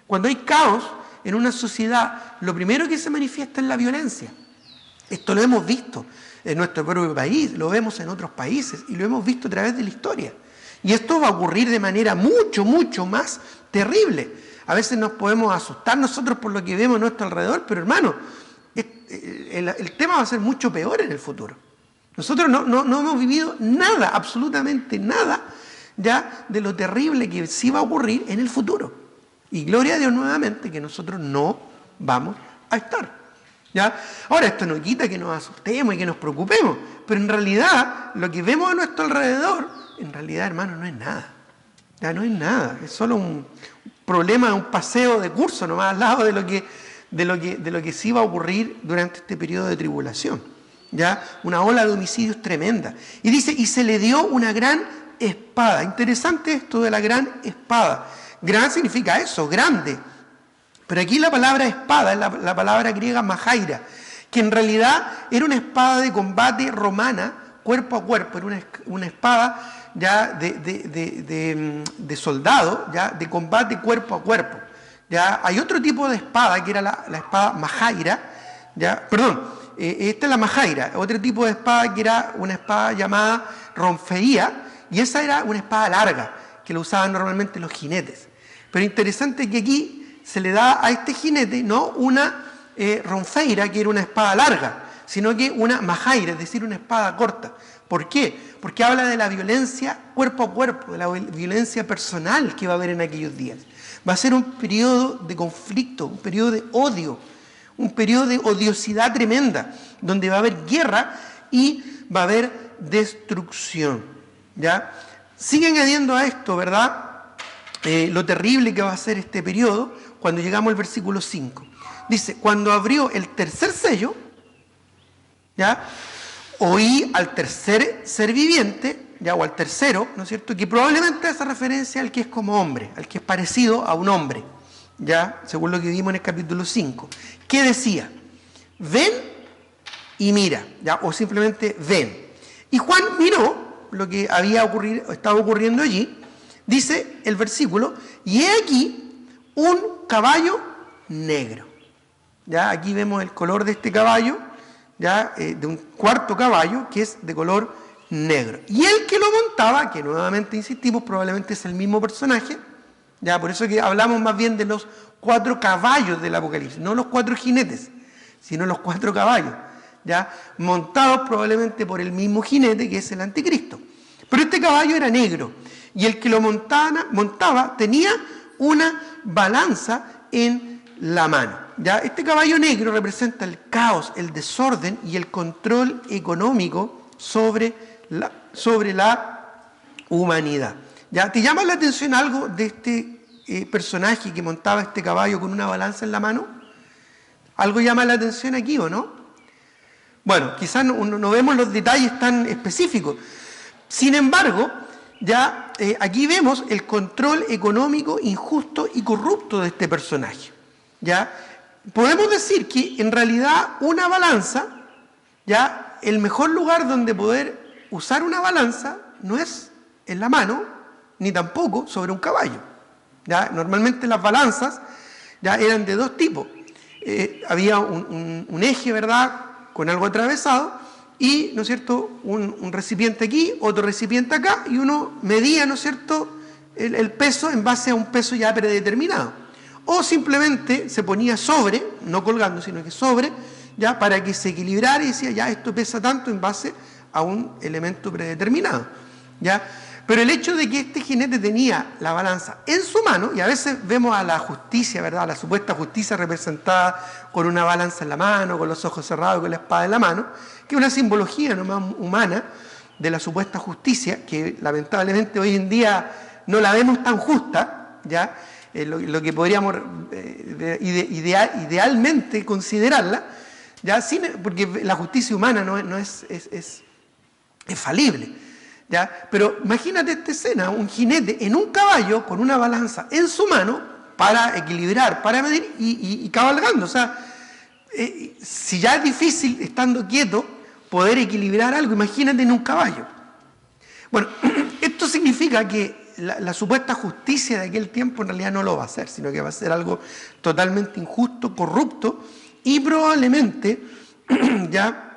Cuando hay caos en una sociedad, lo primero que se manifiesta es la violencia. Esto lo hemos visto en nuestro propio país, lo vemos en otros países y lo hemos visto a través de la historia. Y esto va a ocurrir de manera mucho, mucho más terrible. A veces nos podemos asustar nosotros por lo que vemos a nuestro alrededor, pero hermano, el tema va a ser mucho peor en el futuro. Nosotros no hemos vivido nada, absolutamente nada, ya de lo terrible que sí va a ocurrir en el futuro. Y gloria a Dios nuevamente que nosotros no vamos a estar. ¿Ya? Ahora, esto no quita que nos asustemos y que nos preocupemos, pero en realidad lo que vemos a nuestro alrededor, en realidad, hermano, no es nada. Ya no es nada, es solo un problema, un paseo de curso nomás al lado de lo que sí va a ocurrir durante este periodo de tribulación. ¿Ya? Una ola de homicidios tremenda. Y dice, y se le dio una gran espada. Interesante esto de la gran espada. Gran significa eso, grande. Pero aquí la palabra espada es la palabra griega majaira, que en realidad era una espada de combate romana, cuerpo a cuerpo, era una espada ya de soldado, ya de combate cuerpo a cuerpo. Ya hay otro tipo de espada que era la espada majaira, ya, perdón, esta es la majaira, otro tipo de espada que era una espada llamada ronfeía, y esa era una espada larga, que lo usaban normalmente los jinetes. Pero interesante que aquí se le da a este jinete no una ronfeira, que era una espada larga, sino que una majaira, es decir, una espada corta. ¿Por qué? Porque habla de la violencia cuerpo a cuerpo, de la violencia personal que va a haber en aquellos días. Va a ser un periodo de conflicto, un periodo de odio, un periodo de odiosidad tremenda, donde va a haber guerra y va a haber destrucción. ¿Ya? Sigue añadiendo a esto, ¿verdad? Lo terrible que va a ser este periodo cuando llegamos al versículo 5. Dice, cuando abrió el tercer sello, ¿ya? Oí al tercer ser viviente, ¿ya? O al tercero, ¿no es cierto? Que probablemente hace referencia al que es como hombre, al que es parecido a un hombre, ¿ya? Según lo que vimos en el capítulo 5. ¿Qué decía? Ven y mira, ¿ya? O simplemente ven. Y Juan miró lo que estaba ocurriendo allí. Dice el versículo, y he aquí un caballo negro. ¿Ya? Aquí vemos el color de este caballo, ¿ya? De un cuarto caballo que es de color negro. Y el que lo montaba, que nuevamente insistimos, probablemente es el mismo personaje, ¿ya? Por eso que hablamos más bien de los 4 caballos del Apocalipsis, no los 4 jinetes, sino los 4 caballos, ¿ya? Montados probablemente por el mismo jinete que es el anticristo. Pero este caballo era negro. Y el que lo montaba tenía una balanza en la mano. ¿Ya? Este caballo negro representa el caos, el desorden y el control económico sobre la humanidad. ¿Ya? ¿Te llama la atención algo de este personaje que montaba este caballo con una balanza en la mano? ¿Algo llama la atención aquí o no? Bueno, quizás no vemos los detalles tan específicos. Sin embargo, ya aquí vemos el control económico injusto y corrupto de este personaje. ¿Ya? Podemos decir que en realidad una balanza, ya el mejor lugar donde poder usar una balanza no es en la mano, ni tampoco sobre un caballo. ¿Ya? Normalmente las balanzas ya eran de 2 tipos. Había un eje, ¿verdad?, con algo atravesado, y, ¿no es cierto?, un recipiente aquí, otro recipiente acá, y uno medía, ¿no es cierto?, el peso en base a un peso ya predeterminado. O simplemente se ponía sobre, no colgando, sino que sobre, ya para que se equilibrara y decía, ya esto pesa tanto en base a un elemento predeterminado. ¿Ya? Pero el hecho de que este jinete tenía la balanza en su mano, y a veces vemos a la justicia, ¿verdad?, a la supuesta justicia representada con una balanza en la mano, con los ojos cerrados, con la espada en la mano, que es una simbología nomás humana de la supuesta justicia, que lamentablemente hoy en día no la vemos tan justa, ¿ya? Lo que podríamos idealmente considerarla, ¿ya? Porque la justicia humana es falible, ¿ya? Pero imagínate esta escena, un jinete en un caballo con una balanza en su mano para equilibrar, para medir y cabalgando. O sea, si ya es difícil estando quieto poder equilibrar algo, imagínate en un caballo. Bueno, esto significa que la supuesta justicia de aquel tiempo en realidad no lo va a hacer, sino que va a ser algo totalmente injusto, corrupto y probablemente ya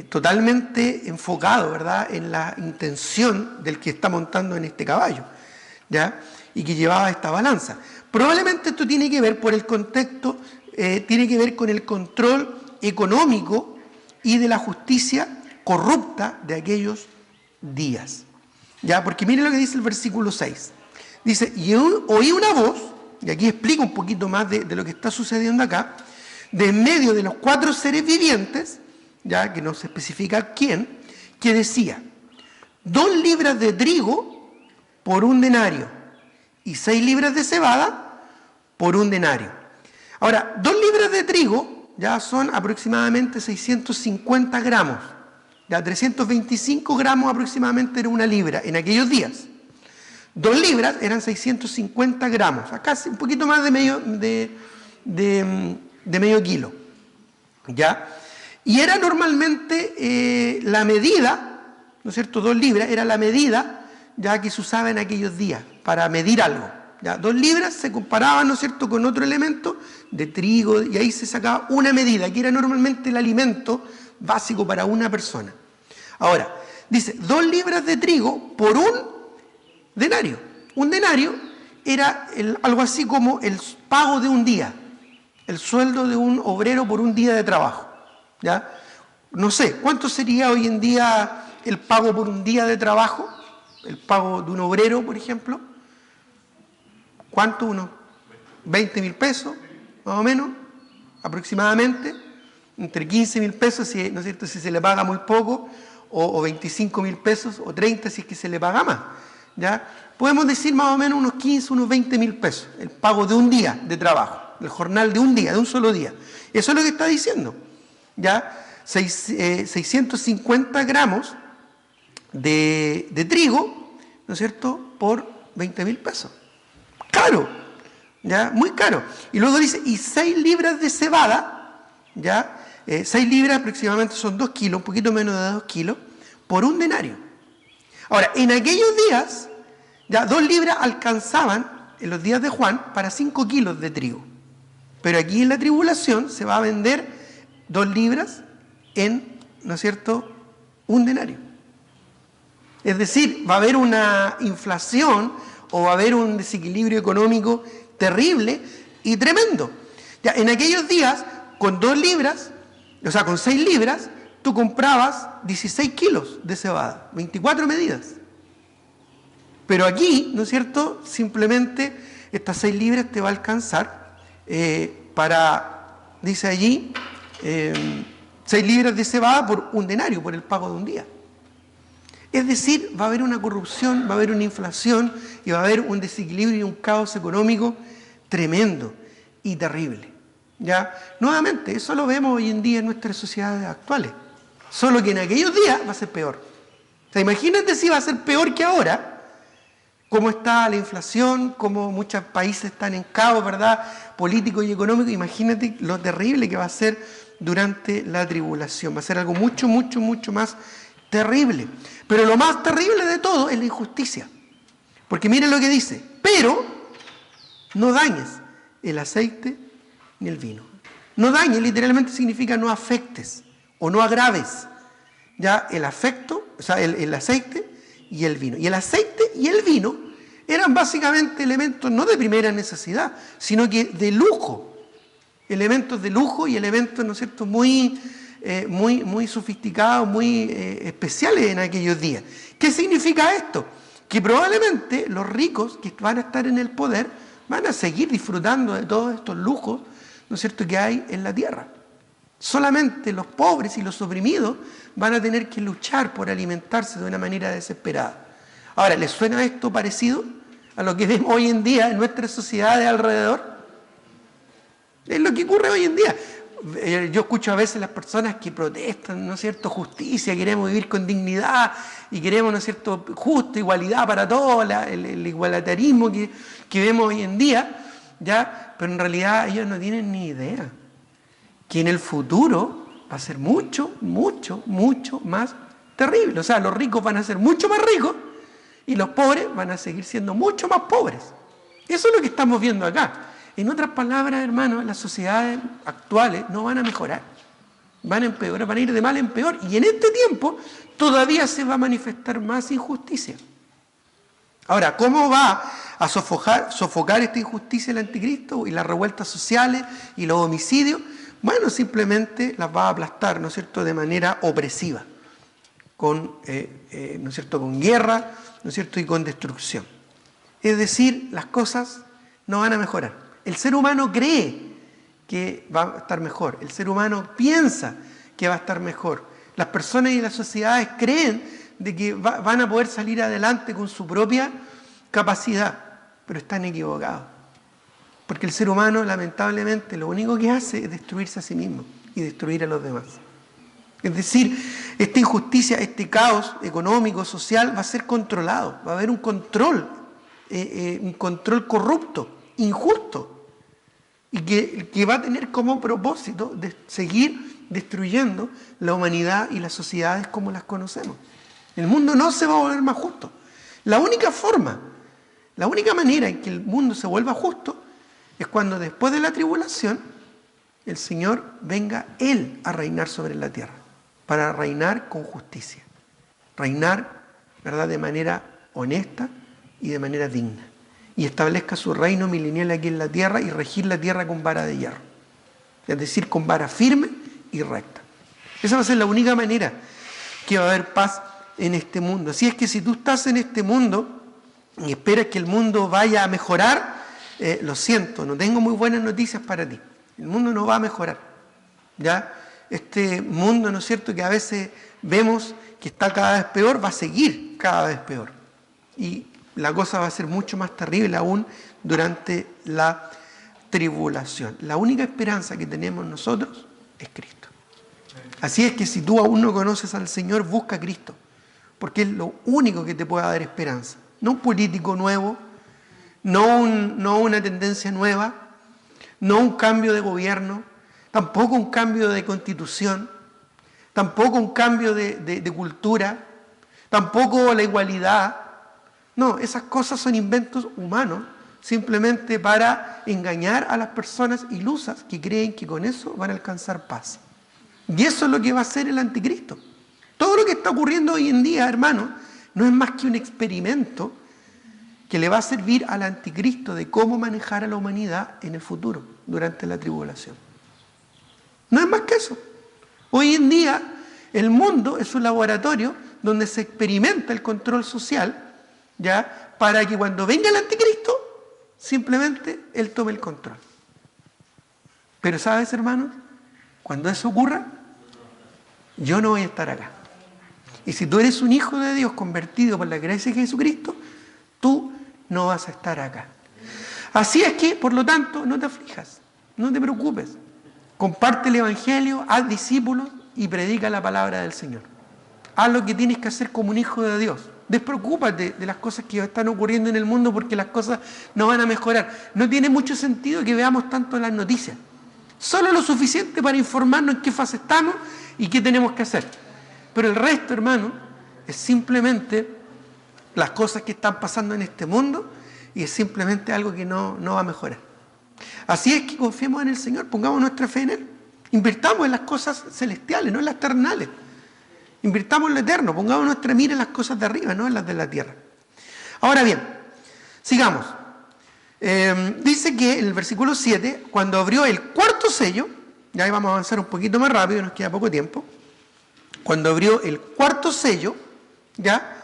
totalmente enfocado, ¿verdad?, en la intención del que está montando en este caballo, ¿ya?, y que llevaba esta balanza. Probablemente esto tiene que ver por el contexto, tiene que ver con el control económico y de la justicia corrupta de aquellos días. ¿Ya? Porque miren lo que dice el versículo 6. Dice, y oí una voz, y aquí explica un poquito más de lo que está sucediendo acá, de en medio de los 4 seres vivientes, ya que no se especifica quién, que decía, 2 libras de trigo por 1 denario, y 6 libras de cebada por 1 denario. Ahora, 2 libras de trigo ya son aproximadamente 650 gramos. Ya 325 gramos aproximadamente era 1 libra en aquellos días. 2 libras eran 650 gramos, casi un poquito más de medio kilo. ¿Ya? Y era normalmente la medida, ¿no es cierto? 2 libras era la medida ya que se usaba en aquellos días para medir algo. ¿Ya? 2 libras se comparaban, ¿no es cierto?, con otro elemento de trigo, y ahí se sacaba una medida, que era normalmente el alimento básico para una persona. Ahora, dice, 2 libras de trigo por 1 denario. 1 denario era algo así como el pago de un día, el sueldo de un obrero por un día de trabajo. ¿Ya? No sé, ¿cuánto sería hoy en día el pago por un día de trabajo? El pago de un obrero, por ejemplo. ¿Cuánto? Unos 20.000 pesos, más o menos, aproximadamente. Entre 15.000 pesos, ¿no es cierto?, si se le paga muy poco, o 25.000 pesos, o 30 si es que se le paga más. ¿Ya? Podemos decir más o menos unos 15, unos 20.000 pesos, el pago de un día de trabajo, el jornal de un día, de un solo día. Eso es lo que está diciendo. ¿Ya? 650 gramos de trigo, ¿no es cierto?, por 20.000 pesos. Caro, ¿ya? Muy caro. Y luego dice, y 6 libras de cebada, ¿ya? 6 libras aproximadamente son 2 kilos, un poquito menos de 2 kilos, por 1 denario. Ahora, en aquellos días, ya 2 libras alcanzaban, en los días de Juan, para 5 kilos de trigo. Pero aquí en la tribulación se va a vender 2 libras en, ¿no es cierto?, 1 denario. Es decir, va a haber una inflación o va a haber un desequilibrio económico terrible y tremendo. Ya, en aquellos días, con 2 libras, o sea, con 6 libras, tú comprabas 16 kilos de cebada, 24 medidas. Pero aquí, ¿no es cierto?, simplemente estas 6 libras te va a alcanzar para, dice allí, 6 libras de cebada por 1 denario, por el pago de un día. Es decir, va a haber una corrupción, va a haber una inflación y va a haber un desequilibrio y un caos económico tremendo y terrible. ¿Ya? Nuevamente, eso lo vemos hoy en día en nuestras sociedades actuales. Solo que en aquellos días va a ser peor. O sea, imagínate si va a ser peor que ahora, cómo está la inflación, cómo muchos países están en caos, ¿verdad?, político y económico. Imagínate lo terrible que va a ser durante la tribulación. Va a ser algo mucho, mucho, mucho más terrible. Pero lo más terrible de todo es la injusticia. Porque miren lo que dice, pero no dañes el aceite ni el vino. No dañes literalmente significa no afectes o no agraves. Ya el afecto, o sea, el aceite y el vino. Y el aceite y el vino eran básicamente elementos no de primera necesidad, sino que de lujo. Elementos de lujo y elementos, ¿no es cierto?, muy muy sofisticados, muy especiales en aquellos días. ¿Qué significa esto? Que probablemente los ricos que van a estar en el poder van a seguir disfrutando de todos estos lujos, ¿no es cierto?, que hay en la tierra. Solamente los pobres y los oprimidos van a tener que luchar por alimentarse de una manera desesperada. Ahora, ¿les suena esto parecido a lo que vemos hoy en día en nuestras sociedades alrededor? Es lo que ocurre hoy en día. Yo escucho a veces las personas que protestan, ¿no es cierto?, justicia, queremos vivir con dignidad y queremos, ¿no es cierto?, justo, igualdad para todos, el igualitarismo que vemos hoy en día, ¿ya? Pero en realidad ellos no tienen ni idea que en el futuro va a ser mucho, mucho, mucho más terrible. O sea, los ricos van a ser mucho más ricos y los pobres van a seguir siendo mucho más pobres. Eso es lo que estamos viendo acá. En otras palabras, hermanos, las sociedades actuales no van a mejorar, van a empeorar, van a ir de mal en peor. Y en este tiempo todavía se va a manifestar más injusticia. Ahora, ¿cómo va a sofocar esta injusticia el anticristo y las revueltas sociales y los homicidios? Bueno, simplemente las va a aplastar, ¿no es cierto?, de manera opresiva, ¿no es cierto?, con guerra, ¿no es cierto?, y con destrucción. Es decir, las cosas no van a mejorar. El ser humano cree que va a estar mejor, el ser humano piensa que va a estar mejor. Las personas y las sociedades creen de que van a poder salir adelante con su propia capacidad, pero están equivocados. Porque el ser humano, lamentablemente, lo único que hace es destruirse a sí mismo y destruir a los demás. Es decir, esta injusticia, este caos económico, social, va a ser controlado. Va a haber un control corrupto, injusto, y que va a tener como propósito de seguir destruyendo la humanidad y las sociedades como las conocemos. El mundo no se va a volver más justo. La única manera en que el mundo se vuelva justo es cuando después de la tribulación el Señor venga Él a reinar sobre la tierra, para reinar con justicia, reinar, ¿verdad?, de manera honesta y de manera digna, y establezca su reino milenial aquí en la tierra y regir la tierra con vara de hierro, es decir, con vara firme y recta. Esa va a ser la única manera que va a haber paz en este mundo. Así es que si tú estás en este mundo y esperas que el mundo vaya a mejorar, lo siento, no tengo muy buenas noticias para ti. El mundo no va a mejorar, ¿ya? Este mundo, ¿no es cierto?, que a veces vemos que está cada vez peor, va a seguir cada vez peor. Y la cosa va a ser mucho más terrible aún durante la tribulación. La única esperanza que tenemos nosotros es Cristo. Así es que si tú aún no conoces al Señor, busca a Cristo, porque es lo único que te puede dar esperanza. No un político nuevo, no una tendencia nueva, no un cambio de gobierno, tampoco un cambio de constitución, tampoco un cambio de cultura, tampoco la igualdad. No, esas cosas son inventos humanos, simplemente para engañar a las personas ilusas que creen que con eso van a alcanzar paz. Y eso es lo que va a hacer el anticristo. Todo lo que está ocurriendo hoy en día, hermano, no es más que un experimento que le va a servir al anticristo de cómo manejar a la humanidad en el futuro, durante la tribulación. No es más que eso. Hoy en día, el mundo es un laboratorio donde se experimenta el control social, ¿ya?, para que cuando venga el anticristo, simplemente él tome el control. Pero ¿sabes, hermanos? Cuando eso ocurra, yo no voy a estar acá. Y si tú eres un hijo de Dios convertido por la gracia de Jesucristo, tú no vas a estar acá. Así es que, por lo tanto, no te aflijas, no te preocupes. Comparte el Evangelio, haz discípulos y predica la palabra del Señor. Haz lo que tienes que hacer como un hijo de Dios. Despreocúpate de las cosas que están ocurriendo en el mundo, porque las cosas no van a mejorar. No tiene mucho sentido que veamos tanto las noticias. Solo lo suficiente para informarnos en qué fase estamos y qué tenemos que hacer. Pero el resto, hermano, es simplemente las cosas que están pasando en este mundo y es simplemente algo que no va a mejorar. Así es que confiemos en el Señor, pongamos nuestra fe en Él. Invirtamos en las cosas celestiales, no en las terrenales. Invirtamos en lo eterno, pongamos nuestra mira en las cosas de arriba, no en las de la tierra. Ahora bien, sigamos. Dice que en el versículo 7, cuando abrió el cuarto sello, ya ahí vamos a avanzar un poquito más rápido, nos queda poco tiempo. Cuando abrió el cuarto sello, ya,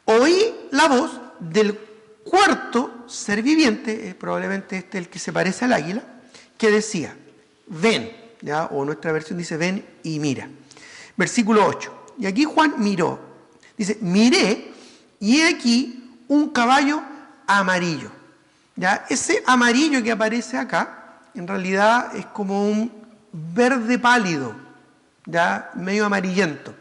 oí la voz del cuarto ser viviente, probablemente este el que se parece al águila, que decía, ven, ya, o nuestra versión dice, ven y mira. Versículo 8. Y aquí Juan miró. Dice, miré y he aquí un caballo amarillo. ¿Ya? Ese amarillo que aparece acá, en realidad es como un verde pálido, ¿ya? Medio amarillento.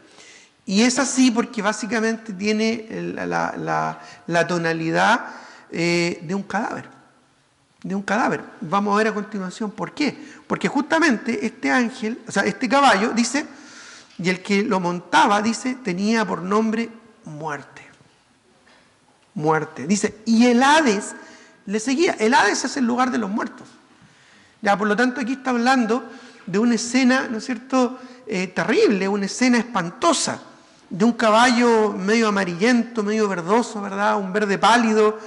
Y es así porque básicamente tiene la tonalidad de un cadáver. De un cadáver. Vamos a ver a continuación por qué. Porque justamente este ángel, o sea, este caballo, dice, y el que lo montaba, dice, tenía por nombre muerte. Muerte. Dice, y el Hades le seguía. El Hades es el lugar de los muertos. Ya, por lo tanto, aquí está hablando de una escena, ¿no es cierto?, terrible, una escena espantosa, de un caballo medio amarillento, medio verdoso, ¿verdad?, un verde pálido,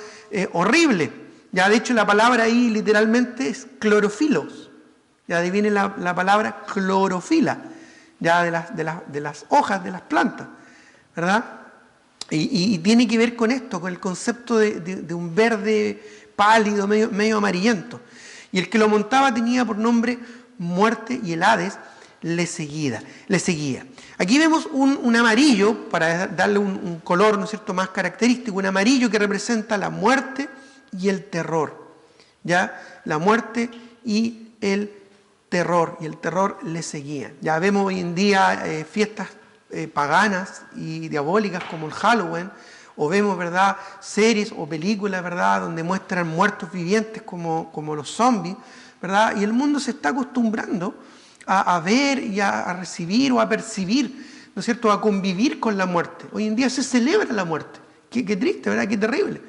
horrible. Ya, de hecho, la palabra ahí literalmente es clorofilos. Ya, de ahí viene la palabra clorofila, ya de las hojas de las plantas, ¿verdad? Y tiene que ver con esto, con el concepto de un verde pálido, medio amarillento. Y el que lo montaba tenía por nombre muerte y el Hades le seguía. Aquí vemos un amarillo, para darle un color, ¿no es cierto?, más característico, un amarillo que representa la muerte y el terror. ¿Ya? La muerte y el terror le seguían. Ya vemos hoy en día fiestas paganas y diabólicas como el Halloween, o vemos, ¿verdad?, series o películas, ¿verdad?, donde muestran muertos vivientes como los zombies, ¿verdad? Y el mundo se está acostumbrando a ver y a recibir o a percibir, ¿no es cierto?, a convivir con la muerte. Hoy en día se celebra la muerte. Qué triste, ¿verdad?, qué terrible.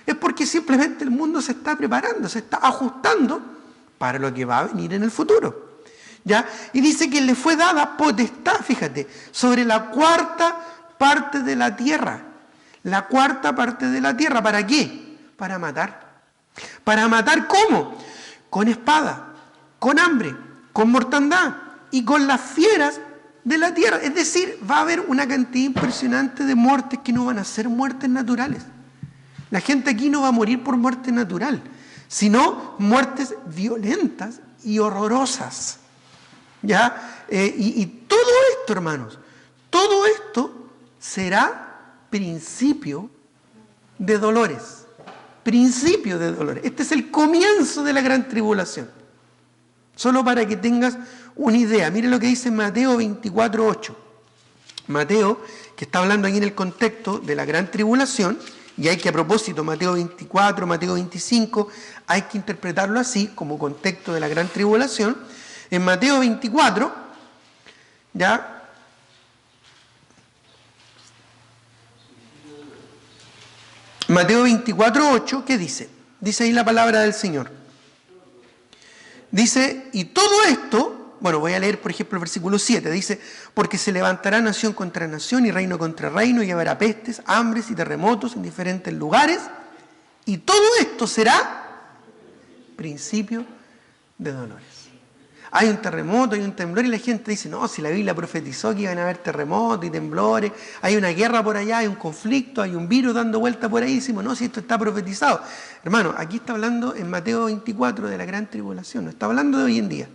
Es porque simplemente el mundo se está preparando, se está ajustando para lo que va a venir en el futuro. ¿Ya? Y dice que le fue dada potestad, fíjate, sobre la cuarta parte de la tierra. La cuarta parte de la tierra, ¿para qué? Para matar. ¿Para matar cómo? Con espada, con hambre, con mortandad y con las fieras de la tierra. Es decir, va a haber una cantidad impresionante de muertes que no van a ser muertes naturales. La gente aquí no va a morir por muerte natural, sino muertes violentas y horrorosas. ¿Ya? Y todo esto, hermanos, todo esto será principio de dolores. Principio de dolores. Este es el comienzo de la gran tribulación. Solo para que tengas una idea. Mire lo que dice Mateo 24:8. Mateo, que está hablando aquí en el contexto de la gran tribulación, y hay que, a propósito, Mateo 24, Mateo 25, hay que interpretarlo así, como contexto de la gran tribulación. En Mateo 24, ¿ya? Mateo 24:8, ¿qué dice? Dice ahí la palabra del Señor. Dice, y todo esto, bueno, voy a leer, por ejemplo, el versículo 7, dice, porque se levantará nación contra nación y reino contra reino, y habrá pestes, hambres y terremotos en diferentes lugares, y todo esto será principio de dolores. Hay un terremoto, hay un temblor, y la gente dice, no, si la Biblia profetizó que iban a haber terremotos y temblores, hay una guerra por allá, hay un conflicto, hay un virus dando vuelta por ahí, y decimos, no, si esto está profetizado. Hermano, aquí está hablando en Mateo 24 de la gran tribulación, no está hablando de hoy en día.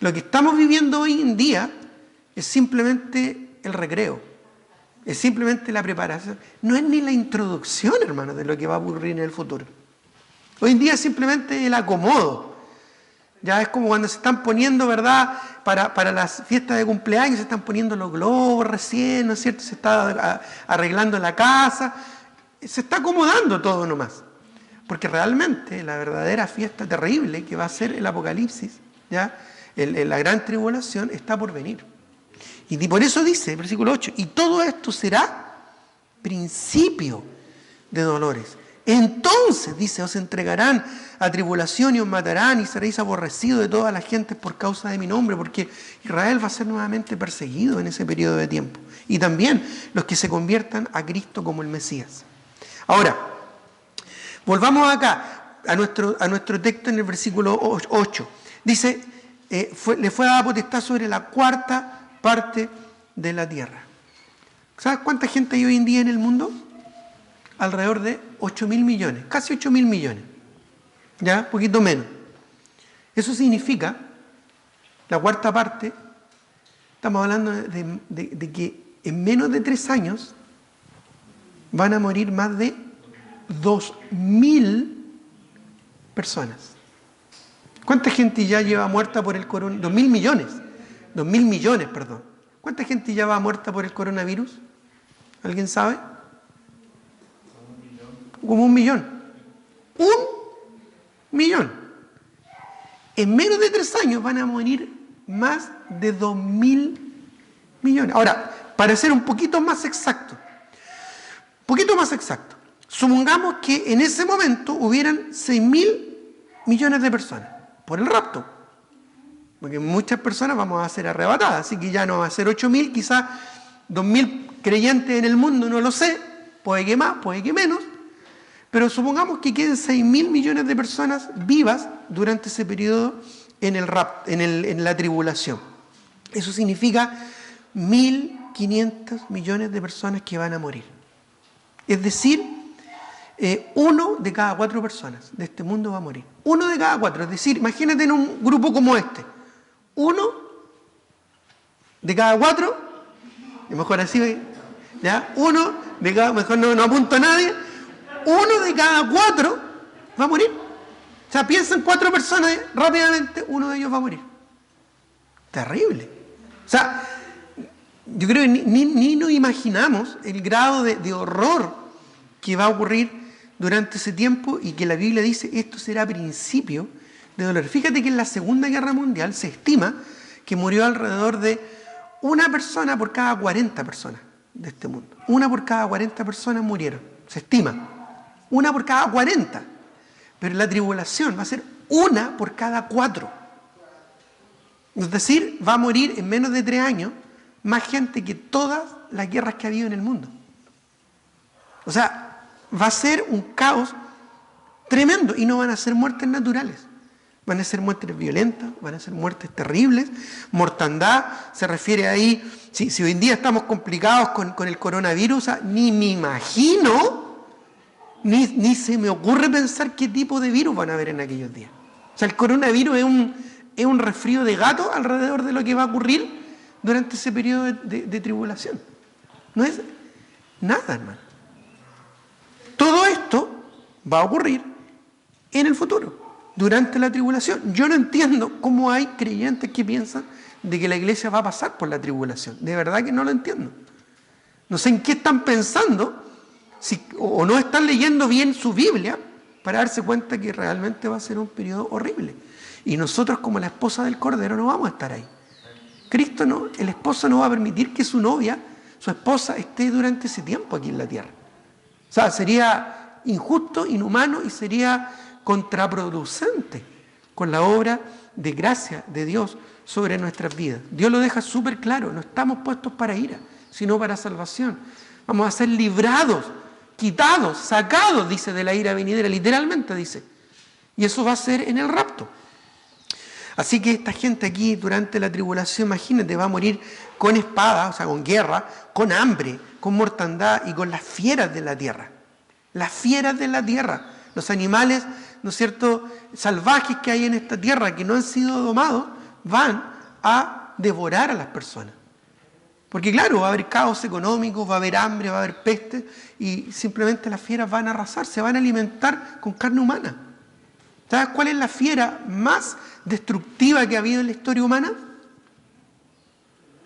Lo que estamos viviendo hoy en día es simplemente el recreo, es simplemente la preparación, no es ni la introducción, hermano, de lo que va a ocurrir en el futuro. Hoy en día es simplemente el acomodo. Ya es como cuando se están poniendo, ¿verdad?, para las fiestas de cumpleaños, se están poniendo los globos recién, ¿no es cierto? Se está arreglando la casa, se está acomodando todo nomás. Porque realmente la verdadera fiesta terrible que va a ser el Apocalipsis, ¿ya?, la gran tribulación, está por venir. Y por eso dice, versículo 8, y todo esto será principio de dolores. Entonces, dice, os entregarán a tribulación y os matarán y seréis aborrecidos de todas las gentes por causa de mi nombre, porque Israel va a ser nuevamente perseguido en ese periodo de tiempo. Y también los que se conviertan a Cristo como el Mesías. Ahora, volvamos acá a nuestro texto en el versículo 8. Dice, le fue dada potestad sobre la cuarta parte de la tierra. ¿Sabes cuánta gente hay hoy en día en el mundo? Alrededor de 8.000 millones, casi 8.000 millones. ¿Ya? Poquito menos. Eso significa, la cuarta parte, estamos hablando de que en menos de 3 años van a morir más de 2.000 personas. ¿Cuánta gente ya lleva muerta por el coronavirus? 2.000 millones. 2.000 millones, perdón. ¿Cuánta gente ya va muerta por el coronavirus? ¿Alguien sabe? Como 1 millón. 1 millón. En menos de 3 años van a morir más de 2.000 millones. Ahora, para ser un poquito más exacto, supongamos que en ese momento hubieran 6.000 millones de personas por el rapto. Porque muchas personas vamos a ser arrebatadas, así que ya no va a ser 8.000, quizás 2.000 creyentes en el mundo, no lo sé, puede que más, puede que menos, pero supongamos que queden 6.000 millones de personas vivas durante ese periodo en la tribulación. Eso significa 1.500 millones de personas que van a morir. Es decir, 1 de cada 4 personas de este mundo va a morir. 1 de cada 4, es decir, imagínate en un grupo como este. 1 de cada 4, y mejor así, ¿ya? 1 de cada, mejor no apunto a nadie, 1 de cada 4 va a morir. O sea, piensan 4 personas, rápidamente 1 de ellos va a morir. Terrible. O sea, yo creo que ni nos imaginamos el grado de horror que va a ocurrir durante ese tiempo, y que la Biblia dice esto será principio de dolor. Fíjate que en la Segunda Guerra Mundial se estima que murió alrededor de 1 persona por cada 40 personas de este mundo. 1 por cada 40 personas murieron, se estima. 1 por cada 40. Pero la tribulación va a ser 1 por cada 4. Es decir, va a morir en menos de 3 años más gente que todas las guerras que ha habido en el mundo. O sea, va a ser un caos tremendo, y no van a ser muertes naturales. Van a ser muertes violentas, van a ser muertes terribles. Mortandad, se refiere ahí, si hoy en día estamos complicados con el coronavirus, o sea, ni me imagino, ni se me ocurre pensar qué tipo de virus van a haber en aquellos días. O sea, el coronavirus es un resfrío de gato alrededor de lo que va a ocurrir durante ese periodo de tribulación. No es nada, hermano. Todo esto va a ocurrir en el futuro, durante la tribulación. Yo no entiendo cómo hay creyentes que piensan de que la iglesia va a pasar por la tribulación. De verdad que no lo entiendo. No sé en qué están pensando, o no están leyendo bien su Biblia para darse cuenta que realmente va a ser un periodo horrible. Y nosotros, como la esposa del Cordero, no vamos a estar ahí. Cristo no, el esposo no va a permitir que su novia, su esposa, esté durante ese tiempo aquí en la tierra. O sea, sería injusto, inhumano, y sería contraproducente con la obra de gracia de Dios sobre nuestras vidas. Dios lo deja súper claro, no estamos puestos para ira, sino para salvación. Vamos a ser librados, quitados, sacados, dice, de la ira venidera, literalmente dice. Y eso va a ser en el rapto. Así que esta gente aquí durante la tribulación, imagínate, va a morir con espada, o sea, con guerra, con hambre, con mortandad y con las fieras de la tierra. Las fieras de la tierra, los animales, ¿no es cierto?, salvajes que hay en esta tierra que no han sido domados, van a devorar a las personas. Porque claro, va a haber caos económico, va a haber hambre, va a haber peste, y simplemente las fieras van a arrasar, se van a alimentar con carne humana. ¿Sabes cuál es la fiera más destructiva que ha habido en la historia humana?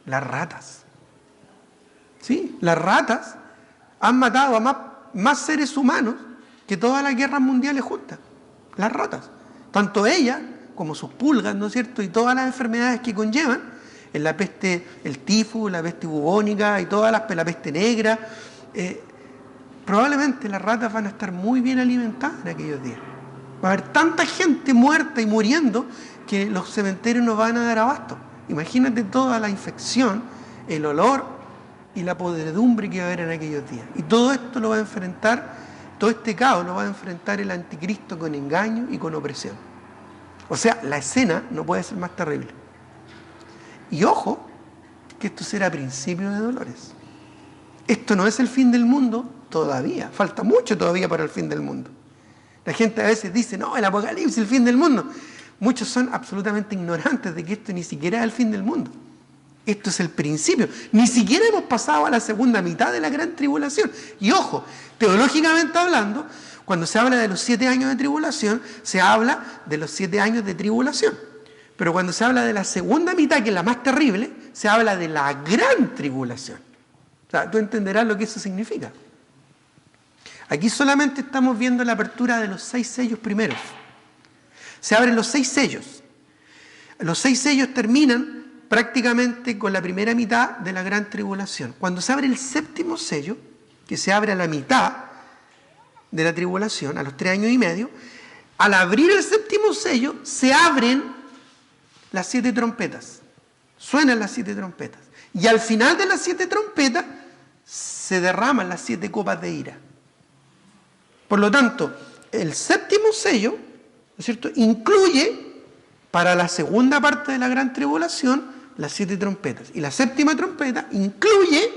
Las ratas. ¿Sí? Las ratas han matado a más seres humanos que todas las guerras mundiales juntas. Las ratas. Tanto ellas como sus pulgas, ¿no es cierto? Y todas las enfermedades que conllevan, en la peste, el tifus, la peste bubónica y todas la peste negra. Probablemente las ratas van a estar muy bien alimentadas en aquellos días. Va a haber tanta gente muerta y muriendo que los cementerios no van a dar abasto. Imagínate toda la infección, el olor y la podredumbre que va a haber en aquellos días. Y todo esto lo va a enfrentar, todo este caos lo va a enfrentar el anticristo con engaño y con opresión. O sea, la escena no puede ser más terrible. Y ojo, que esto será principio de dolores. Esto no es el fin del mundo todavía. Falta mucho todavía para el fin del mundo. La gente a veces dice, no, el apocalipsis, el fin del mundo. Muchos son absolutamente ignorantes de que esto ni siquiera es el fin del mundo. Esto es el principio. Ni siquiera hemos pasado a la segunda mitad de la gran tribulación. Y ojo, teológicamente hablando, cuando se habla de los 7 años de tribulación, se habla de los 7 años de tribulación. Pero cuando se habla de la segunda mitad, que es la más terrible, se habla de la gran tribulación. O sea, tú entenderás lo que eso significa. Aquí solamente estamos viendo la apertura de los 6 sellos primeros. Se abren los 6 sellos. Los 6 sellos terminan prácticamente con la primera mitad de la gran tribulación. Cuando se abre el 7º sello, que se abre a la mitad de la tribulación, a los 3 años y medio, al abrir el 7º sello, se abren las 7 trompetas. Suenan las 7 trompetas. Y al final de las 7 trompetas, se derraman las 7 copas de ira. Por lo tanto, el 7º sello, ¿no es cierto?, incluye para la segunda parte de la gran tribulación las 7 trompetas. Y la 7ª trompeta incluye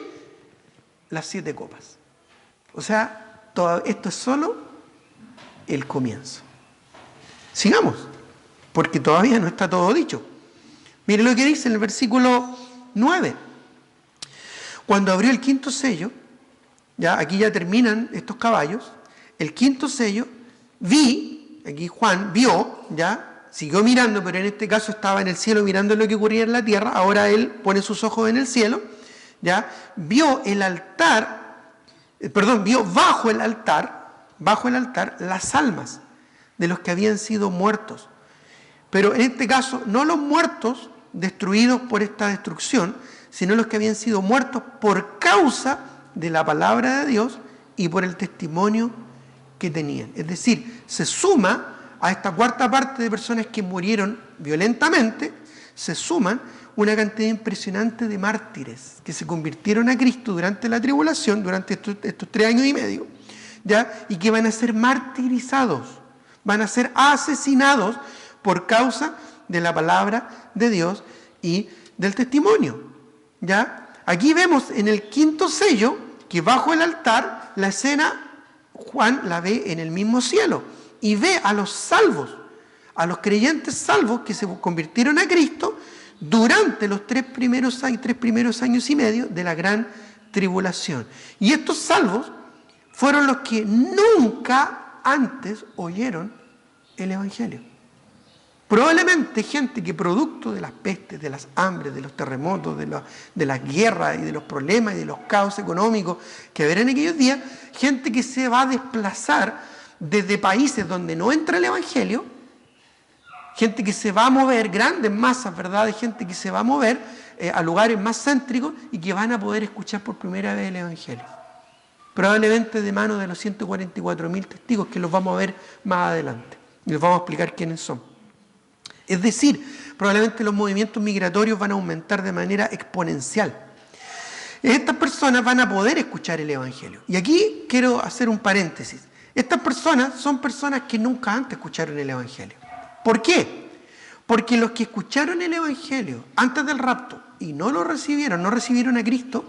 las 7 copas. O sea, esto es solo el comienzo. Sigamos, porque todavía no está todo dicho. Mire lo que dice en el versículo 9. Cuando abrió el 5.º sello, ya aquí ya terminan estos caballos, el 5.º sello, vi, aquí Juan vio, ya, siguió mirando, pero en este caso estaba en el cielo mirando lo que ocurría en la tierra, ahora él pone sus ojos en el cielo, ya, vio el altar, vio bajo el altar las almas de los que habían sido muertos. Pero en este caso, no los muertos destruidos por esta destrucción, sino los que habían sido muertos por causa de la palabra de Dios y por el testimonio que tenían. Es decir, se suma a esta cuarta parte de personas que murieron violentamente, se suman una cantidad impresionante de mártires que se convirtieron a Cristo durante la tribulación, durante estos 3 años y medio, ¿ya? Y que van a ser martirizados, van a ser asesinados por causa de la palabra de Dios y del testimonio, ¿ya? Aquí vemos en el 5.º sello que bajo el altar la escena Juan la ve en el mismo cielo y ve a los salvos, a los creyentes salvos que se convirtieron a Cristo durante los 3 primeros años y medio de la gran tribulación. Y estos salvos fueron los que nunca antes oyeron el Evangelio. Probablemente gente que producto de las pestes, de las hambres, de los terremotos, de las guerras y de los problemas y de los caos económicos que habrá en aquellos días, gente que se va a desplazar desde países donde no entra el Evangelio, gente que se va a mover, grandes masas, ¿verdad?, de gente que se va a mover a lugares más céntricos y que van a poder escuchar por primera vez el Evangelio. Probablemente de mano de los 144.000 testigos que los vamos a ver más adelante. Y les vamos a explicar quiénes son. Es decir, probablemente los movimientos migratorios van a aumentar de manera exponencial. Estas personas van a poder escuchar el Evangelio. Y aquí quiero hacer un paréntesis. Estas personas son personas que nunca antes escucharon el Evangelio. ¿Por qué? Porque los que escucharon el Evangelio antes del rapto y no lo recibieron, no recibieron a Cristo,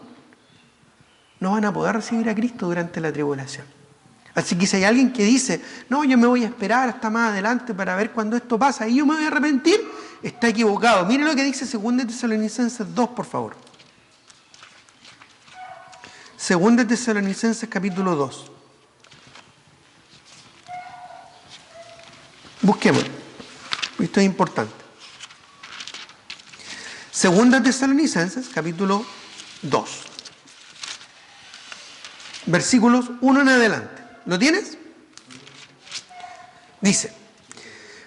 no van a poder recibir a Cristo durante la tribulación. Así que si hay alguien que dice, no, yo me voy a esperar hasta más adelante para ver cuando esto pasa y yo me voy a arrepentir, está equivocado. Miren lo que dice 2 Tesalonicenses 2, por favor. 2 Tesalonicenses capítulo 2. Busquemos, esto es importante. 2 Tesalonicenses capítulo 2. Versículos 1 en adelante. ¿Lo tienes? Dice,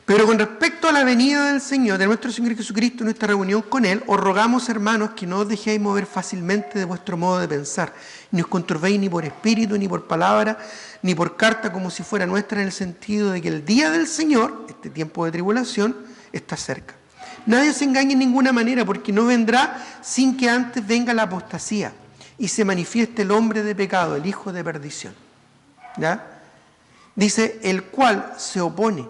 pero con respecto a la venida del Señor, de nuestro Señor Jesucristo y nuestra reunión con Él, os rogamos, hermanos, que no os dejéis mover fácilmente de vuestro modo de pensar, ni os conturbéis ni por espíritu, ni por palabra, ni por carta como si fuera nuestra, en el sentido de que el día del Señor, este tiempo de tribulación, está cerca. Nadie se engañe en ninguna manera, porque no vendrá sin que antes venga la apostasía y se manifieste el hombre de pecado, el hijo de perdición. ¿Ya? Dice, el cual se opone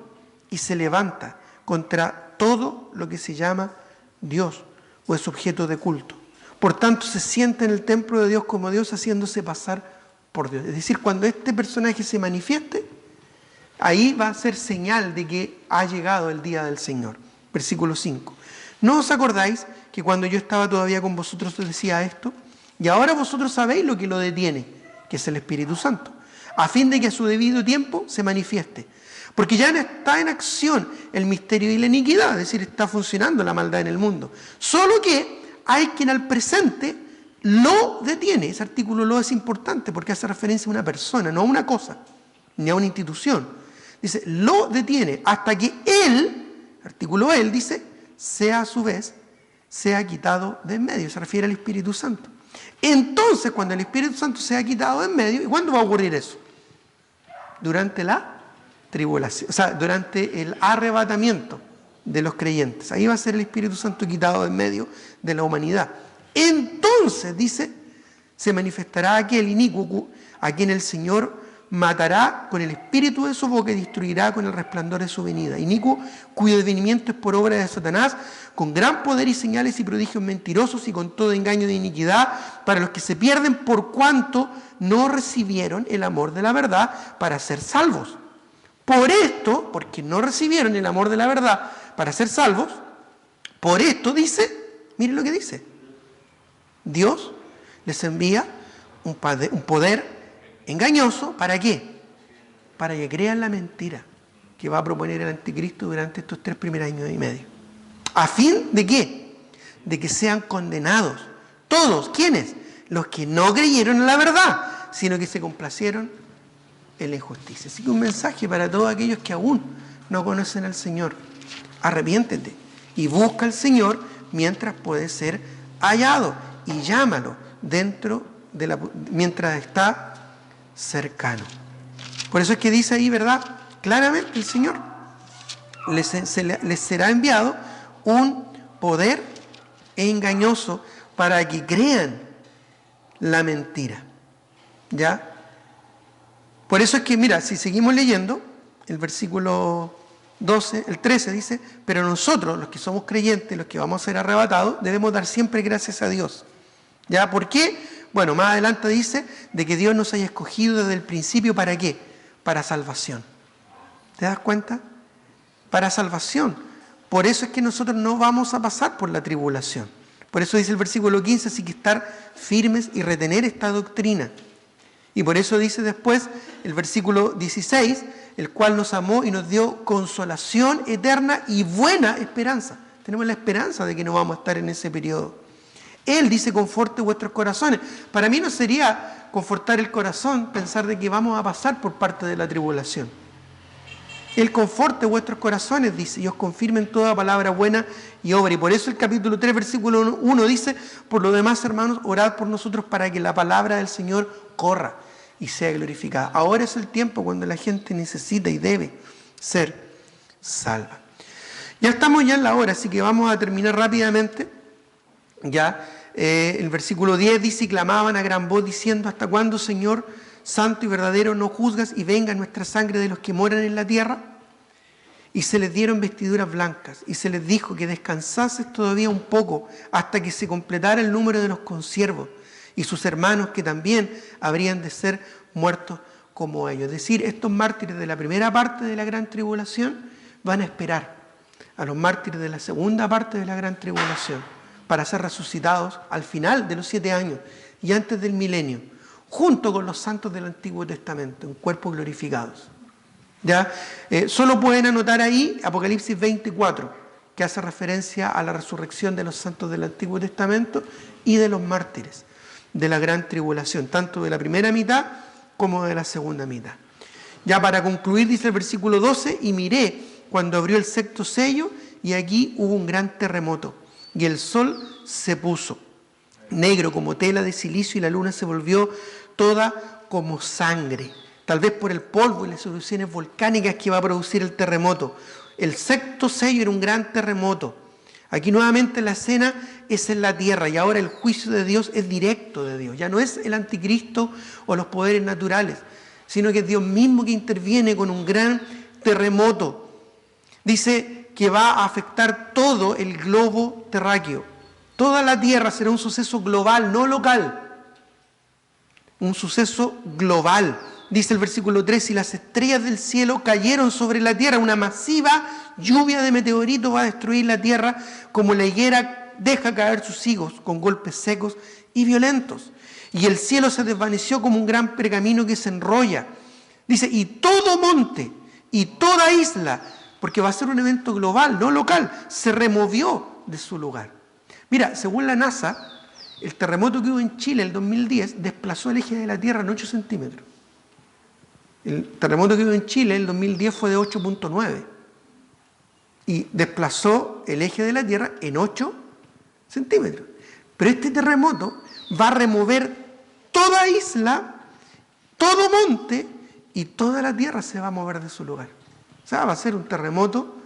y se levanta contra todo lo que se llama Dios o es objeto de culto. Por tanto, se sienta en el templo de Dios como Dios, haciéndose pasar por Dios. Es decir, cuando este personaje se manifieste, ahí va a ser señal de que ha llegado el día del Señor. Versículo 5. ¿No os acordáis que cuando yo estaba todavía con vosotros os decía esto? Y ahora vosotros sabéis lo que lo detiene, que es el Espíritu Santo, a fin de que a su debido tiempo se manifieste. Porque ya está en acción el misterio y la iniquidad, es decir, está funcionando la maldad en el mundo. Solo que hay quien al presente lo detiene. Ese artículo lo es importante porque hace referencia a una persona, no a una cosa, ni a una institución. Dice, lo detiene hasta que él, artículo él, dice, sea a su vez, sea quitado de en medio. Se refiere al Espíritu Santo. Entonces, cuando el Espíritu Santo sea quitado de en medio, ¿y cuándo va a ocurrir eso? Durante la tribulación, o sea, durante el arrebatamiento de los creyentes. Ahí va a ser el Espíritu Santo quitado de en medio de la humanidad. Entonces, dice, se manifestará aquel inicuo a quien el Señor matará con el espíritu de su boca y destruirá con el resplandor de su venida. Inicuo, cuyo devenimiento es por obra de Satanás, con gran poder y señales y prodigios mentirosos y con todo engaño de iniquidad, para los que se pierden por cuanto no recibieron el amor de la verdad para ser salvos. Por esto, porque no recibieron el amor de la verdad para ser salvos, por esto dice, miren lo que dice, Dios les envía un poder engañoso, ¿para qué? Para que crean la mentira que va a proponer el anticristo durante estos 3 primeros años y medio. ¿A fin de qué? De que sean condenados. Todos, ¿quiénes? Los que no creyeron en la verdad, sino que se complacieron en la injusticia. Así que un mensaje para todos aquellos que aún no conocen al Señor. Arrepiéntete y busca al Señor mientras puede ser hallado y llámalo mientras está cercano. Por eso es que dice ahí, ¿verdad? Claramente el Señor les será enviado un poder engañoso para que crean la mentira. ¿Ya? Por eso es que, mira, si seguimos leyendo, el versículo 12, el 13 dice, pero nosotros, los que somos creyentes, los que vamos a ser arrebatados, debemos dar siempre gracias a Dios. ¿Ya? ¿Por qué? Bueno, más adelante dice de que Dios nos haya escogido desde el principio, ¿para qué? Para salvación. ¿Te das cuenta? Para salvación. Por eso es que nosotros no vamos a pasar por la tribulación. Por eso dice el versículo 15, así que estar firmes y retener esta doctrina. Y por eso dice después el versículo 16, el cual nos amó y nos dio consolación eterna y buena esperanza. Tenemos la esperanza de que no vamos a estar en ese periodo. Él dice, conforte vuestros corazones. Para mí no sería confortar el corazón pensar de que vamos a pasar por parte de la tribulación. Él conforte vuestros corazones, dice, y os confirme en toda palabra buena y obra. Y por eso el capítulo 3, versículo 1 dice, por lo demás, hermanos, orad por nosotros para que la palabra del Señor corra y sea glorificada. Ahora es el tiempo cuando la gente necesita y debe ser salva. Ya estamos ya en la hora, así que vamos a terminar rápidamente. Ya, el versículo 10 dice, y clamaban a gran voz diciendo, ¿hasta cuándo, Señor, santo y verdadero, no juzgas y venga nuestra sangre de los que moran en la tierra? Y se les dieron vestiduras blancas y se les dijo que descansases todavía un poco hasta que se completara el número de los consiervos y sus hermanos que también habrían de ser muertos como ellos. Es decir, estos mártires de la primera parte de la gran tribulación van a esperar a los mártires de la segunda parte de la gran tribulación para ser resucitados al final de los 7 años y antes del milenio, junto con los santos del Antiguo Testamento, en cuerpos glorificados. ¿Ya? Solo pueden anotar ahí Apocalipsis 24, que hace referencia a la resurrección de los santos del Antiguo Testamento y de los mártires de la gran tribulación, tanto de la primera mitad como de la segunda mitad. Ya para concluir, dice el versículo 12, y miré cuando abrió el 6º sello, y aquí hubo un gran terremoto, y el sol se puso negro como tela de silicio, y la luna se volvió toda como sangre, tal vez por el polvo y las erupciones volcánicas que va a producir el terremoto. El 6º sello era un gran terremoto. Aquí nuevamente la escena es en la tierra y ahora el juicio de Dios es directo de Dios. Ya no es el anticristo o los poderes naturales, sino que es Dios mismo que interviene con un gran terremoto. Dice, que va a afectar todo el globo terráqueo. Toda la Tierra será un suceso global, no local. Un suceso global. Dice el versículo 3, y las estrellas del cielo cayeron sobre la tierra, una masiva lluvia de meteoritos va a destruir la tierra como la higuera deja caer sus higos con golpes secos y violentos. Y el cielo se desvaneció como un gran pergamino que se enrolla. Dice, y todo monte y toda isla, porque va a ser un evento global, no local, se removió de su lugar. Mira, según la NASA, el terremoto que hubo en Chile en el 2010 desplazó el eje de la Tierra en 8 centímetros. El terremoto que hubo en Chile en el 2010 fue de 8.9 y desplazó el eje de la Tierra en 8 centímetros. Pero este terremoto va a remover toda isla, todo monte y toda la Tierra se va a mover de su lugar. O sea, va a ser un terremoto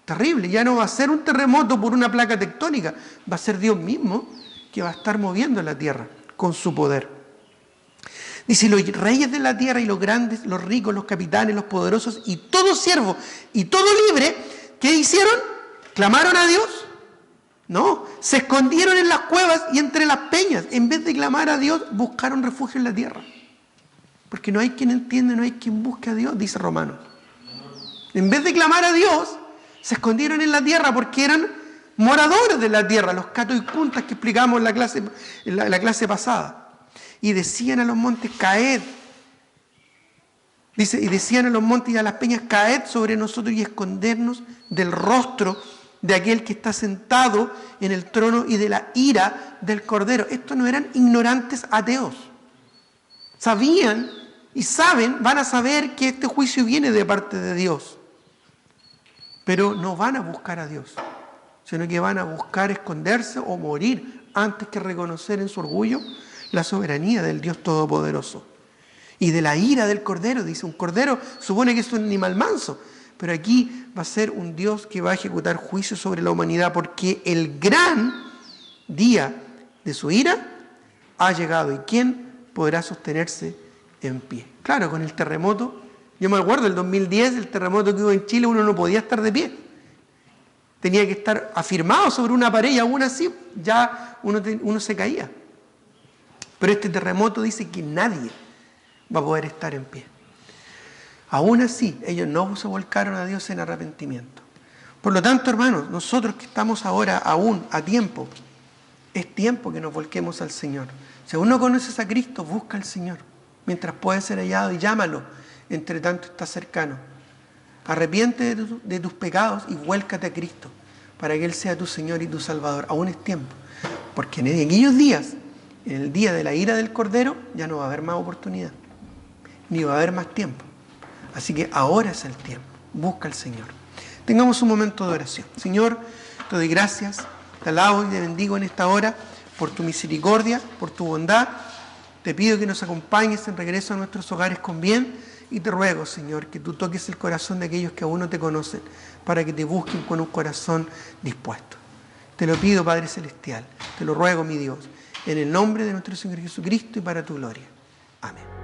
terrible. Ya no va a ser un terremoto por una placa tectónica, va a ser Dios mismo que va a estar moviendo la Tierra con su poder. Dice, los reyes de la tierra y los grandes, los ricos, los capitanes, los poderosos y todo siervo y todo libre, ¿qué hicieron? ¿Clamaron a Dios? No, se escondieron en las cuevas y entre las peñas. En vez de clamar a Dios, buscaron refugio en la tierra. Porque no hay quien entienda, no hay quien busque a Dios, dice Romanos. En vez de clamar a Dios, se escondieron en la tierra porque eran moradores de la tierra, los catos y cuntas que explicamos en la clase pasada. Y decían a los montes, caed. Dice, y decían a los montes y a las peñas, caed sobre nosotros y escondernos del rostro de aquel que está sentado en el trono y de la ira del Cordero. Estos no eran ignorantes ateos. Sabían y saben, van a saber que este juicio viene de parte de Dios. Pero no van a buscar a Dios, sino que van a buscar esconderse o morir antes que reconocer en su orgullo la soberanía del Dios Todopoderoso. Y de la ira del Cordero, dice, un Cordero supone que es un animal manso, pero aquí va a ser un Dios que va a ejecutar juicio sobre la humanidad porque el gran día de su ira ha llegado. ¿Y quién podrá sostenerse en pie? Claro, con el terremoto, yo me acuerdo, el 2010, el terremoto que hubo en Chile, uno no podía estar de pie. Tenía que estar afirmado sobre una pared y aún así ya uno se caía. Pero este terremoto dice que nadie va a poder estar en pie. Aún así, ellos no se volcaron a Dios en arrepentimiento. Por lo tanto, hermanos, nosotros que estamos ahora aún a tiempo, es tiempo que nos volquemos al Señor. Si aún no conoces a Cristo, busca al Señor, mientras puede ser hallado y llámalo, entre tanto está cercano. Arrepiente de tus pecados y vuélcate a Cristo, para que Él sea tu Señor y tu Salvador. Aún es tiempo, porque en aquellos días, en el día de la ira del Cordero, ya no va a haber más oportunidad, ni va a haber más tiempo. Así que ahora es el tiempo. Busca al Señor. Tengamos un momento de oración. Señor, te doy gracias, te alabo y te bendigo en esta hora por tu misericordia, por tu bondad. Te pido que nos acompañes en regreso a nuestros hogares con bien y te ruego, Señor, que tú toques el corazón de aquellos que aún no te conocen para que te busquen con un corazón dispuesto. Te lo pido, Padre Celestial. Te lo ruego, mi Dios, en el nombre de nuestro Señor Jesucristo y para tu gloria. Amén.